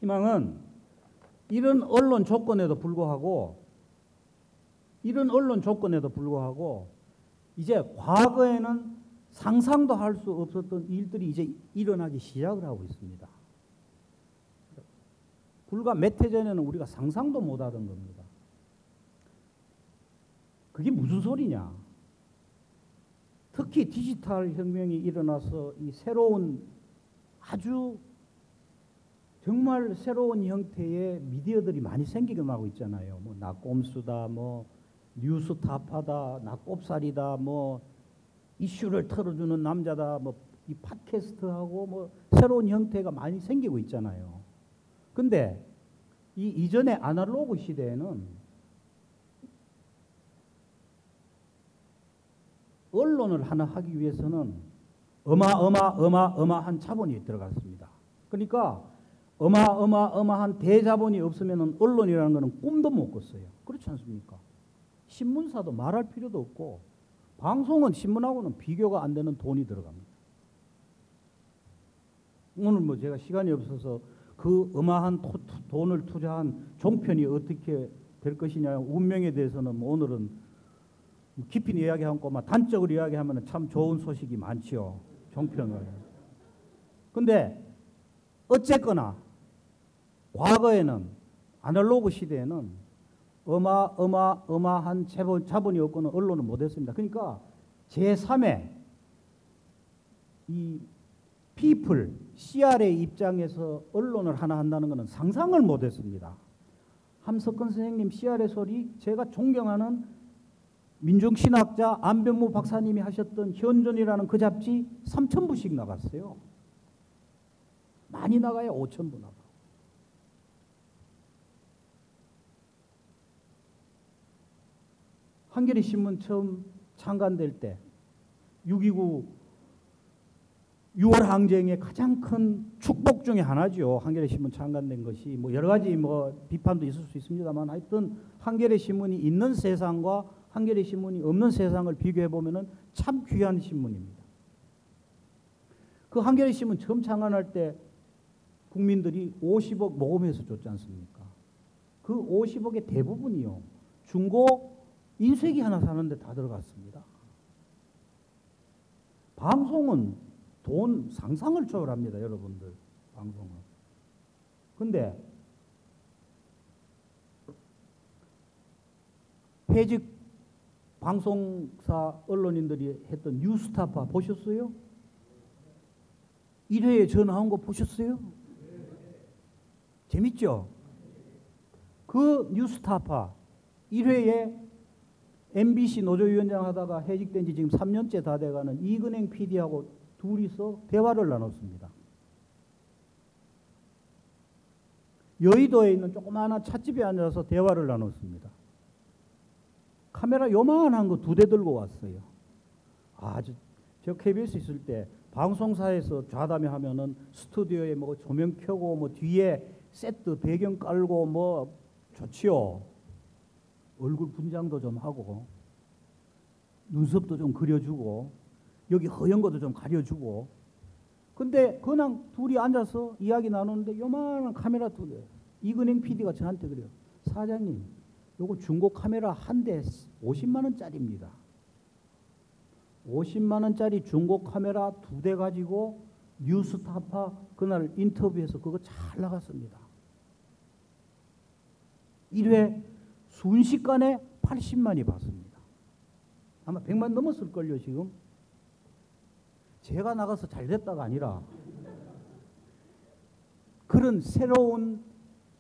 희망은 이런 언론 조건에도 불구하고 이제 과거에는 상상도 할 수 없었던 일들이 이제 일어나기 시작을 하고 있습니다. 불과 몇 해 전에는 우리가 상상도 못하던 겁니다. 그게 무슨 소리냐? 특히 디지털 혁명이 일어나서 이 새로운 아주 정말 새로운 형태의 미디어들이 많이 생기게 나고 있잖아요. 뭐 낙꼼수다, 뭐 뉴스타파다, 낙곱살이다, 뭐 이슈를 털어주는 남자다, 뭐 이 팟캐스트하고 뭐 새로운 형태가 많이 생기고 있잖아요. 근데 이 이전의 아날로그 시대에는 언론을 하나 하기 위해서는 어마어마한 자본이 들어갔습니다. 그러니까 어마어마한 대자본이 없으면 언론이라는 것은 꿈도 못 꿨어요. 그렇지 않습니까? 신문사도 말할 필요도 없고 방송은 신문하고는 비교가 안 되는 돈이 들어갑니다. 오늘 뭐 제가 시간이 없어서 그 어마한 돈을 투자한 종편이 어떻게 될 것이냐 운명에 대해서는 뭐 오늘은 깊이 이야기하고 단적으로 이야기하면 참 좋은 소식이 많지요. 종편을. 근데 어쨌거나 과거에는 아날로그 시대에는 어마어마한 자본이 없고는 언론을 못했습니다. 그러니까 제3의 이 people, CR의 입장에서 언론을 하나 한다는 것은 상상을 못했습니다. 함석헌 선생님 CR의 소리, 제가 존경하는 민중신학자 안병무 박사님이 하셨던 현존이라는 그 잡지 3,000부씩 나갔어요. 많이 나가야 5,000부 나가. 한겨레 신문 처음 창간될 때 6.29 6월 항쟁의 가장 큰 축복 중에 하나죠. 한겨레 신문 창간된 것이 뭐 여러 가지 뭐 비판도 있을 수 있습니다만 하여튼 한겨레 신문이 있는 세상과 한겨레 신문이 없는 세상을 비교해 보면은 참 귀한 신문입니다. 그 한겨레 신문 처음 창간할 때 국민들이 50억 모금해서 줬지 않습니까? 그 50억의 대부분이요. 중고 인쇄기 하나 사는데 다 들어갔습니다. 방송은 돈 상상을 초월합니다. 여러분들 방송은. 근데 해직 방송사 언론인들이 했던 뉴스타파 보셨어요? 1회에 전화한 거 보셨어요? 재밌죠? 그 뉴스타파 1회에 MBC 노조위원장 하다가 해직된 지 지금 3년째 다 돼가는 이근행 PD하고 둘이서 대화를 나눴습니다. 여의도에 있는 조그마한 찻집에 앉아서 대화를 나눴습니다. 카메라 요만한 거 2대 들고 왔어요. 저 KBS 있을 때 방송사에서 좌담회 하면은 스튜디오에 뭐 조명 켜고 뭐 뒤에 세트 배경 깔고 뭐 좋지요. 얼굴 분장도 좀 하고 눈썹도 좀 그려주고 여기 허연 것도 좀 가려주고. 근데 그냥 둘이 앉아서 이야기 나누는데 요만한 카메라 2대. 이근행 PD가 저한테 그래요. 사장님, 요거 중고 카메라 한 대 50만 원짜리입니다. 50만 원짜리 중고 카메라 2대 가지고 뉴스타파 그날 인터뷰에서 그거 잘 나갔습니다. 1회 순식간에 80만이 봤습니다. 아마 100만 넘었을걸요 지금. 제가 나가서 잘 됐다가 아니라 그런 새로운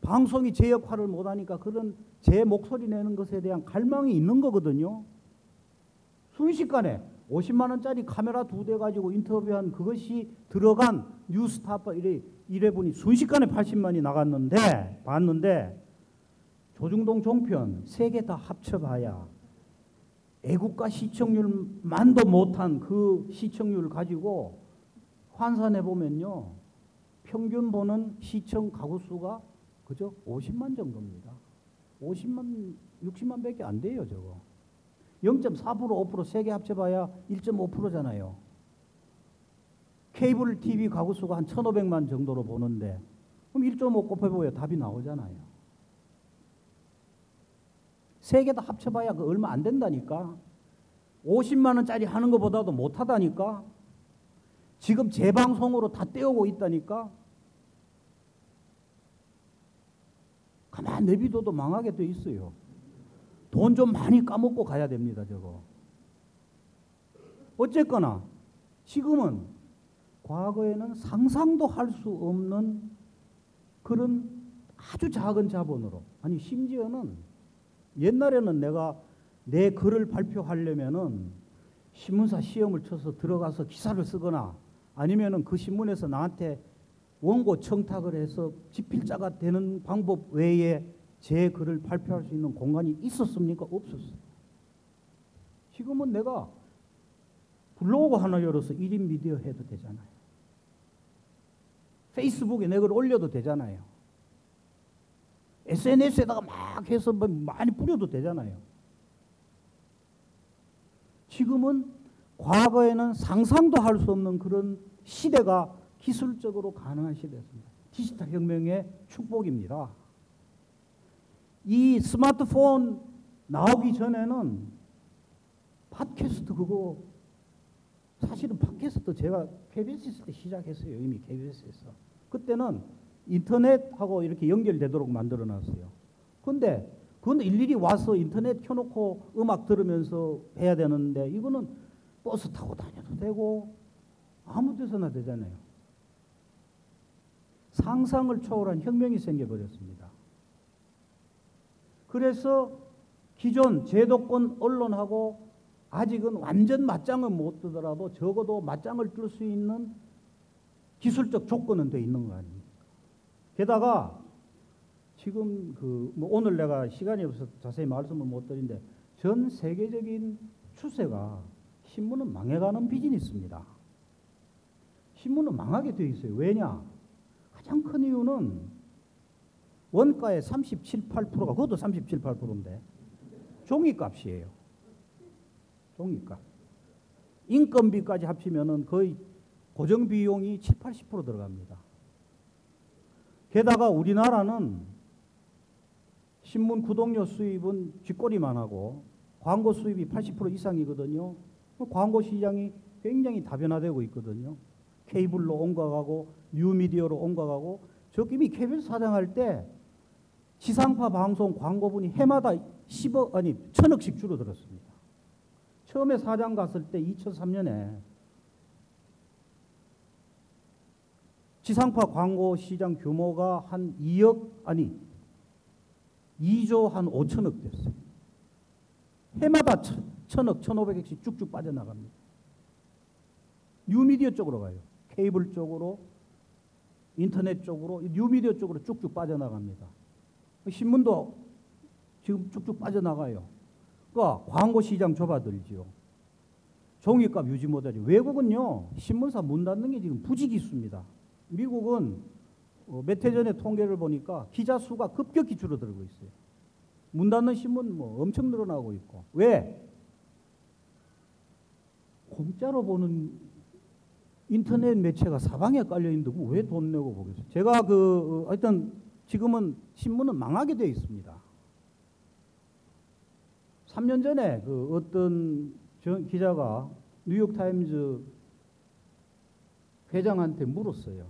방송이 제 역할을 못하니까 그런 제 목소리 내는 것에 대한 갈망이 있는 거거든요. 순식간에 50만 원짜리 카메라 2대 가지고 인터뷰한 그것이 들어간 뉴스타파 1회분이 순식간에 80만이 나갔는데 봤는데 조중동 종편 3개 다 합쳐봐야 애국가 시청률만도 못한 그 시청률을 가지고 환산해 보면요. 평균 보는 시청 가구 수가 그저 50만 정도입니다. 50만, 60만 밖에 안 돼요, 저거. 0.4%, 5% 3개 합쳐봐야 1.5%잖아요. 케이블 TV 가구 수가 한 1,500만 정도로 보는데 그럼 1.5 곱해보야 답이 나오잖아요. 세 개 다 합쳐봐야 그 얼마 안 된다니까. 50만 원짜리 하는 것보다도 못하다니까. 지금 재방송으로 다 떼오고 있다니까. 가만 내비둬도 망하게 돼 있어요. 돈 좀 많이 까먹고 가야 됩니다, 저거. 어쨌거나 지금은 과거에는 상상도 할 수 없는 그런 아주 작은 자본으로, 아니 심지어는 옛날에는 내가 내 글을 발표하려면은 신문사 시험을 쳐서 들어가서 기사를 쓰거나 아니면은 그 신문에서 나한테 원고 청탁을 해서 집필자가 되는 방법 외에 제 글을 발표할 수 있는 공간이 있었습니까? 없었어요. 지금은 내가 블로그 하나 열어서 1인 미디어 해도 되잖아요. 페이스북에 내 글 올려도 되잖아요. SNS에다가 막 해서 많이 뿌려도 되잖아요. 지금은 과거에는 상상도 할 수 없는 그런 시대가 기술적으로 가능한 시대였습니다. 디지털 혁명의 축복입니다. 이 스마트폰 나오기 전에는 팟캐스트 그거 사실은 팟캐스트 제가 KBS 있을 때 시작했어요. 이미 KBS에서. 그때는 인터넷하고 이렇게 연결되도록 만들어놨어요. 근데 그건 일일이 와서 인터넷 켜놓고 음악 들으면서 해야 되는데 이거는 버스 타고 다녀도 되고 아무 데서나 되잖아요. 상상을 초월한 혁명이 생겨버렸습니다. 그래서 기존 제도권 언론하고 아직은 완전 맞짱은 못 뜨더라도 적어도 맞짱을 뜰 수 있는 기술적 조건은 돼 있는 거 아닙니까? 게다가 지금 뭐 오늘 내가 시간이 없어서 자세히 말씀을 못 드리는데 전 세계적인 추세가 신문은 망해가는 비즈니스입니다. 신문은 망하게 돼 있어요. 왜냐? 가장 큰 이유는 원가의 37, 8%가 그것도 37, 8%인데 종이값이에요. 종이값. 인건비까지 합치면은 거의 고정 비용이 7, 80% 들어갑니다. 게다가 우리나라는 신문 구독료 수입은 쥐꼬리만 하고 광고 수입이 80% 이상이거든요. 광고 시장이 굉장히 다변화되고 있거든요. 케이블로 옮겨가고 뉴미디어로 옮겨가고 저 이미 KBS 사장할 때 지상파 방송 광고분이 해마다 1,000억씩 줄어들었습니다. 처음에 사장 갔을 때 2003년에 지상파 광고 시장 규모가 한 2조 한 5천억 됐어요. 해마다 1,000억, 1,500억씩 쭉쭉 빠져나갑니다. 뉴미디어 쪽으로 가요. 케이블 쪽으로, 인터넷 쪽으로, 뉴미디어 쪽으로 쭉쭉 빠져나갑니다. 신문도 지금 쭉쭉 빠져나가요. 그러니까 광고 시장 좁아들지요. 종이값 유지 못하죠. 외국은요, 신문사 문 닫는 게 지금 부지기수입니다. 미국은 몇 해 전에 통계를 보니까 기자 수가 급격히 줄어들고 있어요. 문 닫는 신문 뭐 엄청 늘어나고 있고. 왜? 공짜로 보는 인터넷 매체가 사방에 깔려 있는데 왜 돈 내고 보겠어요? 제가 하여튼 지금은 신문은 망하게 되어 있습니다. 3년 전에 어떤 기자가 뉴욕타임즈 회장한테 물었어요.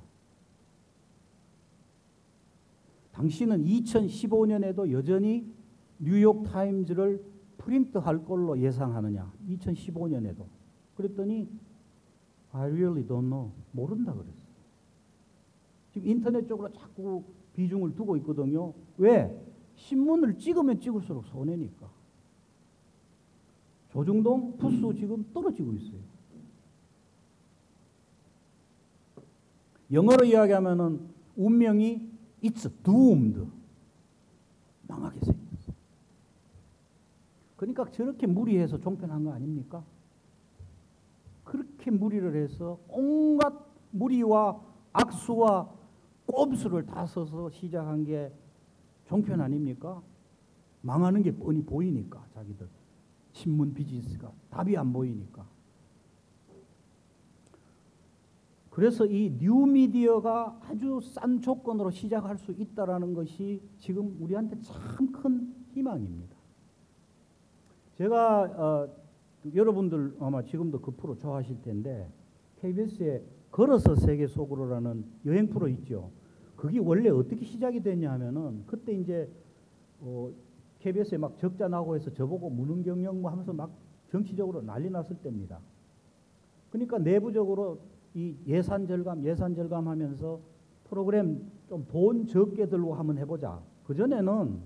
당신은 2015년에도 여전히 뉴욕타임즈를 프린트할 걸로 예상하느냐? 2015년에도. 그랬더니 I really don't know. 모른다 그랬어요. 지금 인터넷 쪽으로 자꾸 비중을 두고 있거든요. 왜? 신문을 찍으면 찍을수록 손해니까. 조중동 부수 지금 떨어지고 있어요. 영어로 이야기하면은 운명이 it's doomed. 망하게 생겼어요. 그러니까 저렇게 무리해서 종편한 거 아닙니까? 그렇게 무리를 해서 온갖 무리와 악수와 꼼수를 다 써서 시작한 게 종편 아닙니까? 망하는 게 뻔히 보이니까 자기들. 신문 비즈니스가 답이 안 보이니까. 그래서 이 뉴미디어가 아주 싼 조건으로 시작할 수 있다는 것이 지금 우리한테 참 큰 희망입니다. 제가 여러분들 아마 지금도 그 프로 좋아하실 텐데 KBS에 걸어서 세계 속으로라는 여행 프로 있죠. 그게 원래 어떻게 시작이 됐냐 하면은 그때 이제 KBS에 막 적자 나고 해서 저보고 무능경영 뭐 하면서 막 정치적으로 난리 났을 때입니다. 그러니까 내부적으로 이 예산 절감 하면서 프로그램 좀 돈 적게 들고 한번 해보자. 그전에는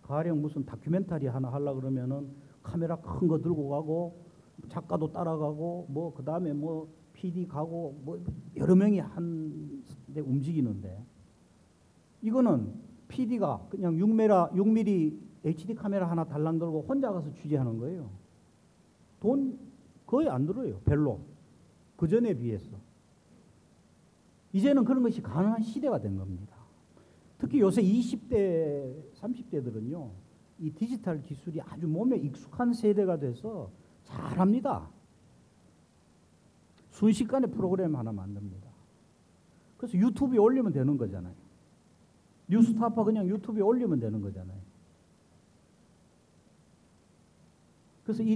가령 무슨 다큐멘터리 하나 하려고 그러면은 카메라 큰 거 들고 가고 작가도 따라가고 뭐 그 다음에 뭐 PD 가고 뭐 여러 명이 한데 움직이는데 이거는 PD가 그냥 6mm HD 카메라 하나 달랑 들고 혼자 가서 취재하는 거예요. 돈 거의 안 들어요. 별로. 그전에 비해서. 이제는 그런 것이 가능한 시대가 된 겁니다. 특히 요새 20대, 30대들은요. 이 디지털 기술이 아주 몸에 익숙한 세대가 돼서 잘합니다. 순식간에 프로그램 하나 만듭니다. 그래서 유튜브에 올리면 되는 거잖아요. 뉴스타파 그냥 유튜브에 올리면 되는 거잖아요. 그래서 이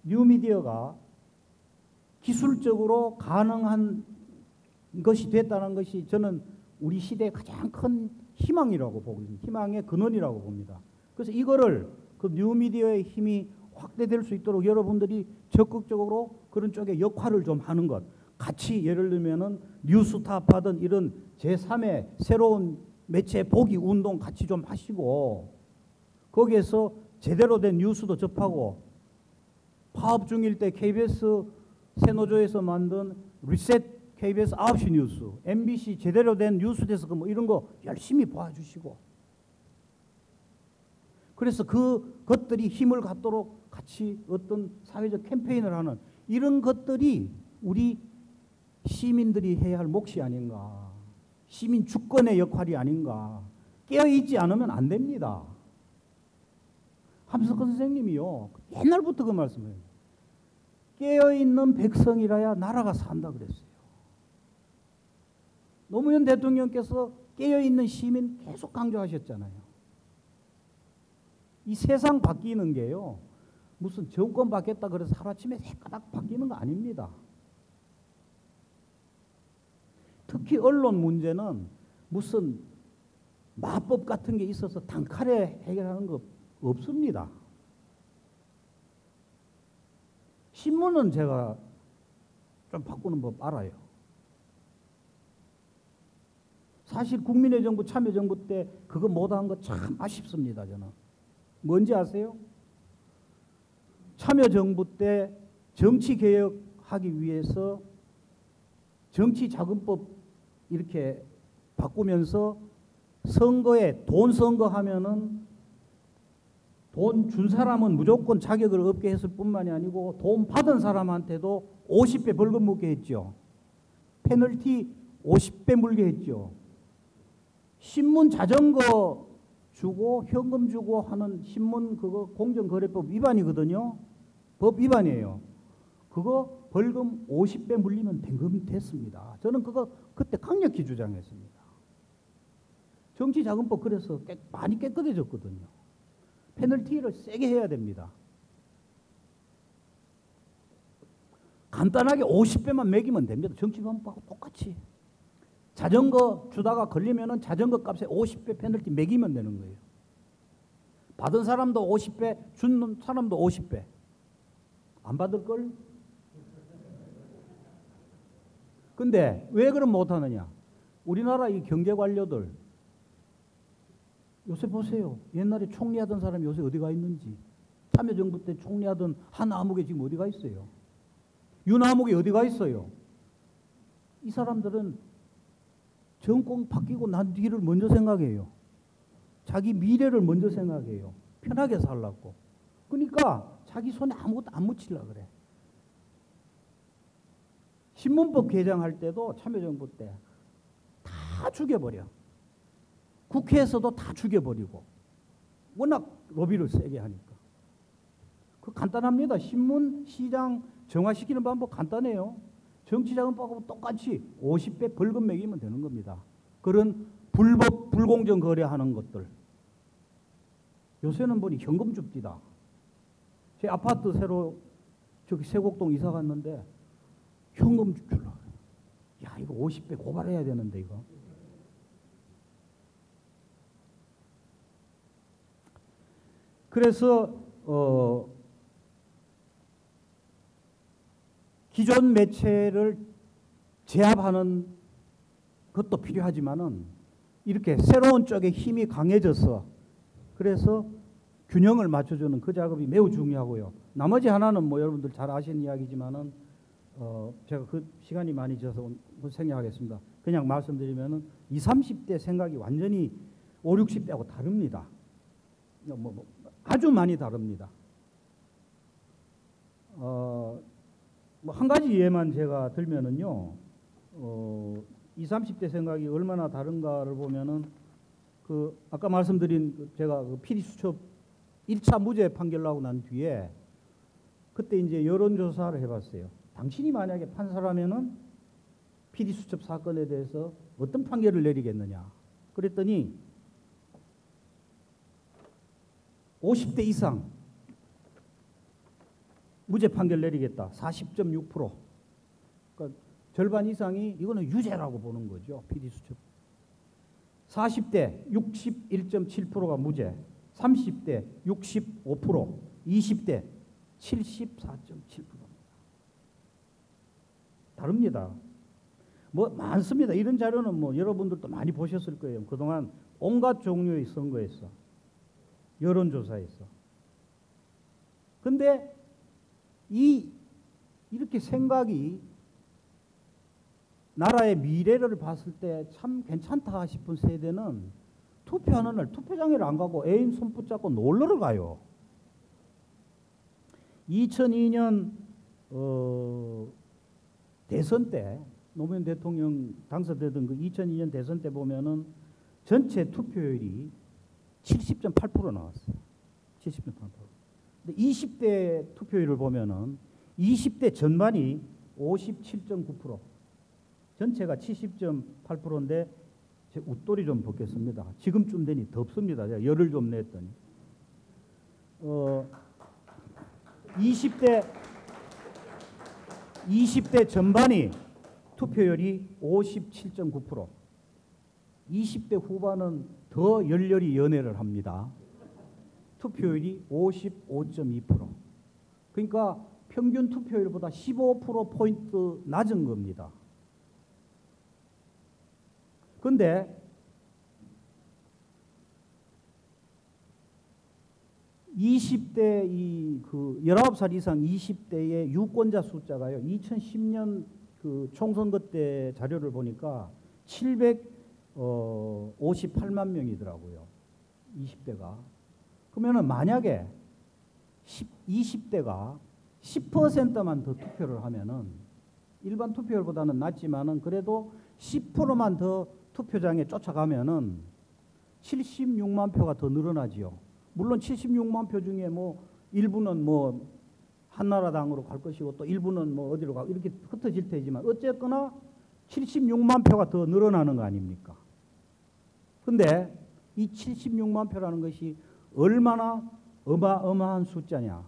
뉴미디어가 기술적으로 가능한 것이 됐다는 것이 저는 우리 시대의 가장 큰 희망이라고 보고 있습니다. 희망의 근원이라고 봅니다. 그래서 이거를 그 뉴미디어의 힘이 확대될 수 있도록 여러분들이 적극적으로 그런 쪽에 역할을 좀 하는 것. 같이 예를 들면은 뉴스타파든 이런 제3의 새로운 매체 보기 운동 같이 좀 하시고 거기에서 제대로 된 뉴스도 접하고 파업 중일 때 KBS 새노조에서 만든 리셋 KBS 9시 뉴스, MBC 제대로 된 뉴스 데스크 뭐 이런 거 열심히 봐주시고 그래서 그것들이 힘을 갖도록 같이 어떤 사회적 캠페인을 하는 이런 것들이 우리 시민들이 해야 할 몫이 아닌가. 시민 주권의 역할이 아닌가. 깨어있지 않으면 안 됩니다. 함석헌 선생님이요. 옛날부터 그 말씀을 해요. 깨어있는 백성이라야 나라가 산다 그랬어요. 노무현 대통령께서 깨어있는 시민 계속 강조하셨잖아요. 이 세상 바뀌는 게요. 무슨 정권 바뀌었다 그래서 하루아침에 새까닥 바뀌는 거 아닙니다. 특히 언론 문제는 무슨 마법 같은 게 있어서 단칼에 해결하는 거 없습니다. 신문은 제가 좀 바꾸는 법 알아요. 사실 국민의 정부, 참여정부 때 그거 못한 거 참 아쉽습니다. 저는. 뭔지 아세요? 참여정부 때 정치개혁하기 위해서 정치자금법 이렇게 바꾸면서 선거에 돈 선거하면은 돈 준 사람은 무조건 자격을 없게 했을 뿐만이 아니고 돈 받은 사람한테도 50배 벌금 물게 했죠. 페널티 50배 물게 했죠. 신문 자전거 주고 현금 주고 하는 신문 그거 공정거래법 위반이거든요. 법 위반이에요. 그거 벌금 50배 물리면 됐습니다. 저는 그거 그때 강력히 주장했습니다. 정치자금법 그래서 많이 깨끗해졌거든요. 페널티를 세게 해야 됩니다. 간단하게 50배만 매기면 됩니다. 정치자금법하고 똑같이. 자전거 주다가 걸리면은 자전거 값에 50배 페널티 매기면 되는 거예요. 받은 사람도 50배, 준 사람도 50배. 안 받을걸? 근데 왜 그럼 못하느냐? 우리나라 이 경제관료들 요새 보세요. 옛날에 총리하던 사람이 요새 어디 가 있는지. 참여정부 때 총리하던 한아무개 지금 어디 가 있어요? 윤아무개 어디 가 있어요? 이 사람들은 정권 바뀌고 난 뒤를 먼저 생각해요. 자기 미래를 먼저 생각해요. 편하게 살라고. 그러니까 자기 손에 아무것도 안 묻히려고 그래. 신문법 개정할 때도 참여정부 때 다 죽여버려. 국회에서도 다 죽여버리고. 워낙 로비를 세게 하니까. 그 간단합니다. 신문, 시장, 정화시키는 방법 간단해요. 정치자금법하고 똑같이 50배 벌금 매기면 되는 겁니다. 그런 불공정 거래하는 것들. 요새는 보니 현금 줍디다. 제 아파트 새로 저기 세곡동 이사 갔는데 현금 주려고 그래요. 야, 이거 50배 고발해야 되는데 이거. 그래서 기존 매체를 제압하는 것도 필요하지만은 이렇게 새로운 쪽에 힘이 강해져서 그래서 균형을 맞춰주는 그 작업이 매우 중요하고요. 나머지 하나는 뭐 여러분들 잘 아시는 이야기지만은 제가 그 시간이 많이 져서 생략하겠습니다. 그냥 말씀드리면은 20, 30대 생각이 완전히 5, 60대하고 다릅니다. 아주 많이 다릅니다. 뭐 한 가지 예만 제가 들면은요, 20, 30대 생각이 얼마나 다른가를 보면은 그 아까 말씀드린 제가 그 PD 수첩 1차 무죄 판결 나고 난 뒤에 그때 이제 여론조사를 해봤어요. 당신이 만약에 판사라면은 PD 수첩 사건에 대해서 어떤 판결을 내리겠느냐. 그랬더니 50대 이상 무죄 판결 내리겠다. 40.6%. 그러니까 절반 이상이 이거는 유죄라고 보는 거죠. PD 수첩. 40대 61.7%가 무죄. 30대 65%, 20대 74.7%입니다. 다릅니다. 뭐 많습니다. 이런 자료는 뭐 여러분들도 많이 보셨을 거예요. 그동안 온갖 종류의 선거에서, 여론조사에서. 근데 이렇게 생각이 나라의 미래를 봤을 때 참 괜찮다 싶은 세대는 투표하는 날 투표장에를 안 가고 애인 손 붙잡고 놀러를 가요. 2002년 대선 때 노무현 대통령 당선되던 그 2002년 대선 때 보면은 전체 투표율이 70.8% 나왔어요. 70.8%. 근데 20대 투표율을 보면은 20대 전반이 57.9%. 전체가 70.8%인데 제 웃돌이 좀 벗겠습니다. 지금쯤 되니 덥습니다. 제가 열을 좀 냈더니. 20대 전반이 투표율이 57.9%. 20대 후반은 더 열렬히 연애를 합니다. 투표율이 55.2%. 그러니까 평균 투표율보다 15%포인트 낮은 겁니다. 근데 20대 19살 이상 20대의 유권자 숫자가요. 2010년 그 총선거 때 자료를 보니까 758만 명이더라고요. 20대가. 그러면은 만약에 20대가 10%만 더 투표를 하면은 일반 투표율보다는 낮지만은 그래도 10%만 더 투표장에 쫓아가면은 76만 표가 더 늘어나지요. 물론 76만 표 중에 뭐 일부는 뭐 한나라당으로 갈 것이고 또 일부는 뭐 어디로 가고 이렇게 흩어질 테지만 어쨌거나 76만 표가 더 늘어나는 거 아닙니까? 근데 이 76만 표라는 것이 얼마나 어마어마한 숫자냐.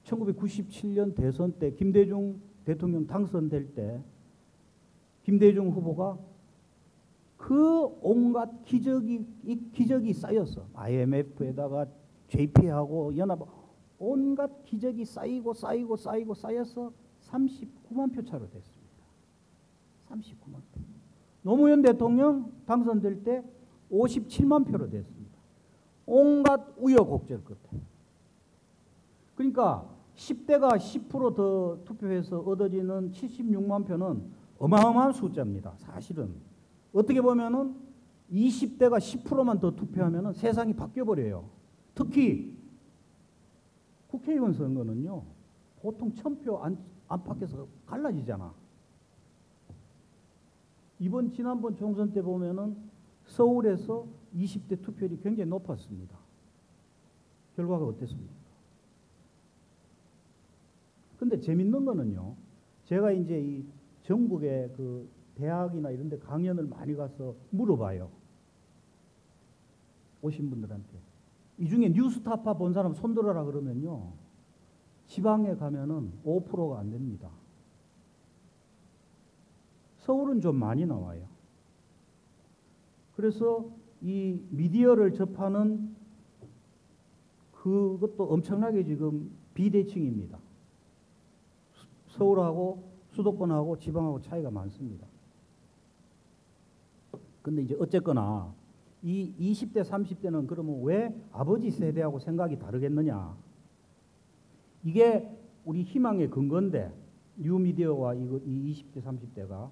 1997년 대선 때 김대중 대통령 당선될 때 김대중 후보가 그 온갖 기적이 쌓였어. IMF에다가 JP하고 연합 온갖 기적이 쌓여서 39만 표 차로 됐습니다. 39만 표. 노무현 대통령 당선될 때 57만 표로 됐습니다. 온갖 우여곡절 끝에. 그러니까 10대가 10% 더 투표해서 얻어지는 76만 표는 어마어마한 숫자입니다. 사실은. 어떻게 보면은 20대가 10%만 더 투표하면은 세상이 바뀌어버려요. 특히 국회의원 선거는요. 보통 1000표 안팎에서 갈라지잖아. 지난번 총선 때 보면은 서울에서 20대 투표율이 굉장히 높았습니다. 결과가 어땠습니까? 근데 재밌는 거는요. 제가 이제 이 전국의 그 대학이나 이런 데 강연을 많이 가서 물어봐요. 오신 분들한테. 이 중에 뉴스타파 본 사람 손들어라 그러면요. 지방에 가면은 5%가 안 됩니다. 서울은 좀 많이 나와요. 그래서 이 미디어를 접하는 그것도 엄청나게 지금 비대칭입니다. 서울하고 수도권하고 지방하고 차이가 많습니다. 근데 이제 어쨌거나 이 20대, 30대는 그러면 왜 아버지 세대하고 생각이 다르겠느냐? 이게 우리 희망의 근거인데 뉴미디어와 이 20대, 30대가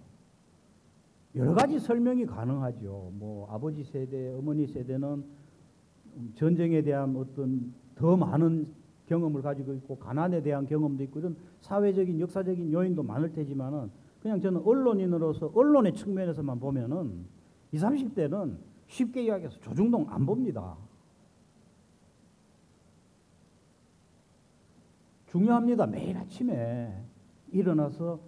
여러 가지 설명이 가능하죠. 뭐 아버지 세대, 어머니 세대는 전쟁에 대한 어떤 더 많은 경험을 가지고 있고 가난에 대한 경험도 있고 이런 사회적인 역사적인 요인도 많을 테지만은 그냥 저는 언론인으로서 언론의 측면에서만 보면은 20, 30대는 쉽게 이야기해서 조중동 안 봅니다. 중요합니다. 매일 아침에 일어나서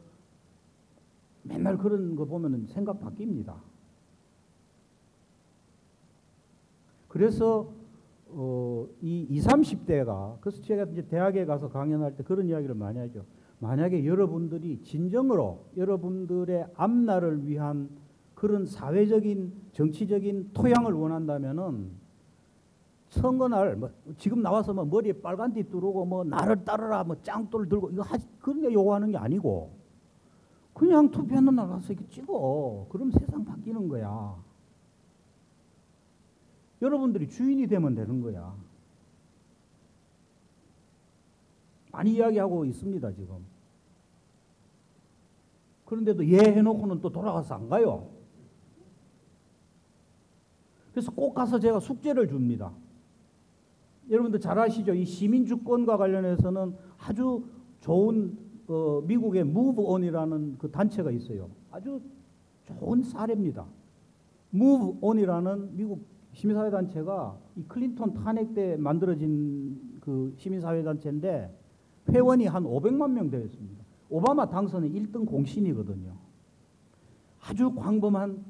맨날 그런 거 보면은 생각 바뀝니다. 그래서 이 20, 30대가 그래서 제가 이제 대학에 가서 강연할 때 그런 이야기를 많이 하죠. 만약에 여러분들이 진정으로 여러분들의 앞날을 위한 그런 사회적인 정치적인 토양을 원한다면은 선거날 뭐 지금 나와서 뭐 머리에 빨간띠 두르고 뭐 나를 따르라 뭐 짱돌 들고 이거 그런 게 요구하는 게 아니고 그냥 투표하는 날 가서 이렇게 찍어. 그럼 세상 바뀌는 거야. 여러분들이 주인이 되면 되는 거야. 많이 이야기하고 있습니다, 지금. 그런데도 예 해놓고는 또 돌아가서 안 가요. 그래서 꼭 가서 제가 숙제를 줍니다. 여러분들 잘 아시죠? 이 시민주권과 관련해서는 아주 좋은 미국의 Move On이라는 그 단체가 있어요. 아주 좋은 사례입니다. Move On이라는 미국 시민사회단체가 이 클린턴 탄핵 때 만들어진 그 시민사회단체인데 회원이 한 500만 명 되었습니다. 오바마 당선의 1등 공신이거든요. 아주 광범한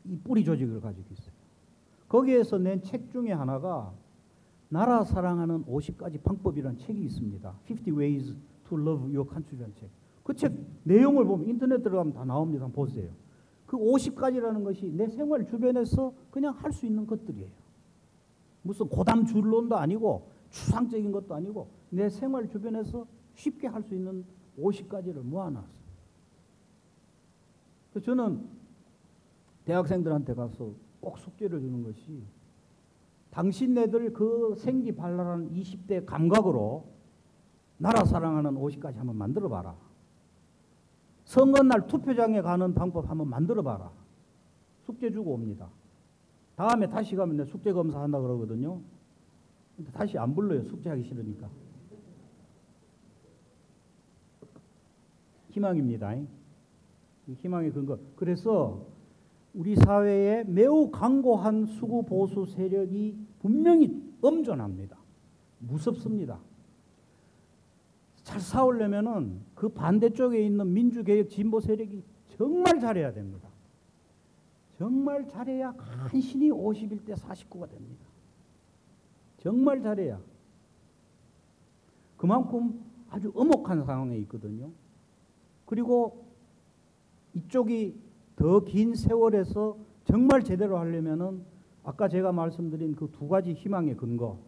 이 뿌리 조직을 가지고 있어요. 거기에서 낸 책 중에 하나가 나라 사랑하는 50가지 방법이라는 책이 있습니다. 50 Ways to Love Your Country라는 책. 그 책 내용을 보면 인터넷 들어가면 다 나옵니다. 한번 보세요. 그 50가지라는 것이 내 생활 주변에서 그냥 할 수 있는 것들이에요. 무슨 고담 줄론도 아니고 추상적인 것도 아니고 내 생활 주변에서 쉽게 할 수 있는 50가지를 모아놨어요. 그래서 저는 대학생들한테 가서 꼭 숙제를 주는 것이 당신네들 그 생기발랄한 20대 감각으로 나라 사랑하는 50가지 한번 만들어봐라. 선거날 투표장에 가는 방법 한번 만들어봐라. 숙제 주고 옵니다. 다음에 다시 가면 내 숙제 검사한다 그러거든요. 근데 다시 안 불러요. 숙제하기 싫으니까. 희망입니다. 희망의 근거. 그래서 우리 사회에 매우 강고한 수구 보수 세력이 분명히 엄존합니다. 무섭습니다. 잘 싸우려면은 그 반대쪽에 있는 민주개혁 진보 세력이 정말 잘해야 됩니다. 정말 잘해야 간신히 51대 49가 됩니다. 정말 잘해야. 그만큼 아주 엄혹한 상황에 있거든요. 그리고 이쪽이 더 긴 세월에서 정말 제대로 하려면은 아까 제가 말씀드린 그 두 가지 희망의 근거,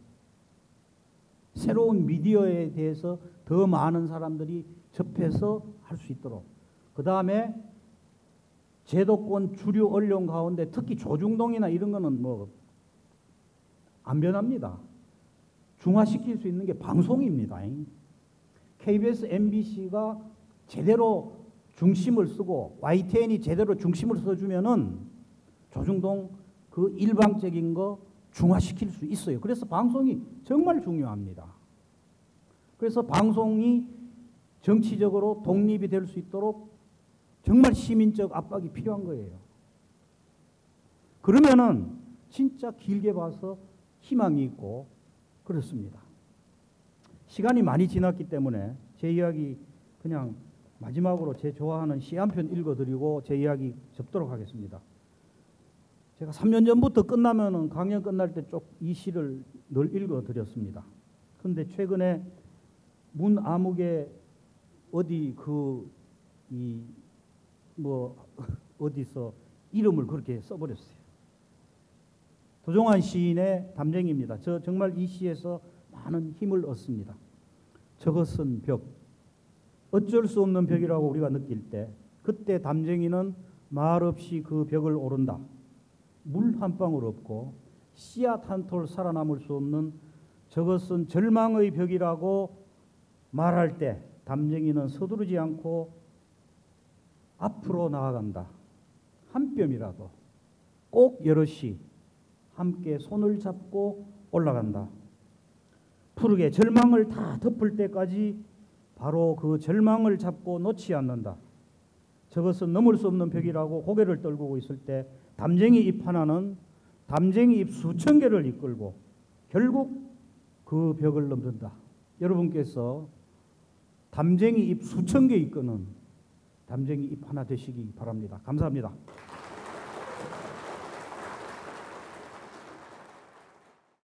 새로운 미디어에 대해서 더 많은 사람들이 접해서 할 수 있도록, 그 다음에 제도권 주류 언론 가운데 특히 조중동이나 이런 거는 뭐 안 변합니다. 중화시킬 수 있는 게 방송입니다. KBS, MBC가 제대로 중심을 쓰고 YTN이 제대로 중심을 써주면은 조중동 그 일방적인 거 중화시킬 수 있어요. 그래서 방송이 정말 중요합니다. 그래서 방송이 정치적으로 독립이 될 수 있도록 정말 시민적 압박이 필요한 거예요. 그러면은 진짜 길게 봐서 희망이 있고 그렇습니다. 시간이 많이 지났기 때문에 제 이야기 그냥 마지막으로 제 좋아하는 시 한 편 읽어드리고 제 이야기 접도록 하겠습니다. 제가 3년 전부터 끝나면은 강연 끝날 때 쭉 이 시를 늘 읽어드렸습니다. 그런데 최근에 문 아무개 어디 어디서 이름을 그렇게 써버렸어요. 도종환 시인의 담쟁이입니다. 저 정말 이 시에서 많은 힘을 얻습니다. 저것은 벽. 어쩔 수 없는 벽이라고 우리가 느낄 때 그때 담쟁이는 말없이 그 벽을 오른다. 물 한 방울 없고 씨앗 한 톨 살아남을 수 없는 저것은 절망의 벽이라고 말할 때 담쟁이는 서두르지 않고 앞으로 나아간다. 한 뼘이라도 꼭 여럿이 함께 손을 잡고 올라간다. 푸르게 절망을 다 덮을 때까지 바로 그 절망을 잡고 놓지 않는다. 저것은 넘을 수 없는 벽이라고 고개를 떨구고 있을 때 담쟁이 잎 하나는 담쟁이 잎 수천 개를 이끌고 결국 그 벽을 넘는다. 여러분께서 담쟁이 잎 수천 개 이끄는 담쟁이 잎 하나 되시기 바랍니다. 감사합니다.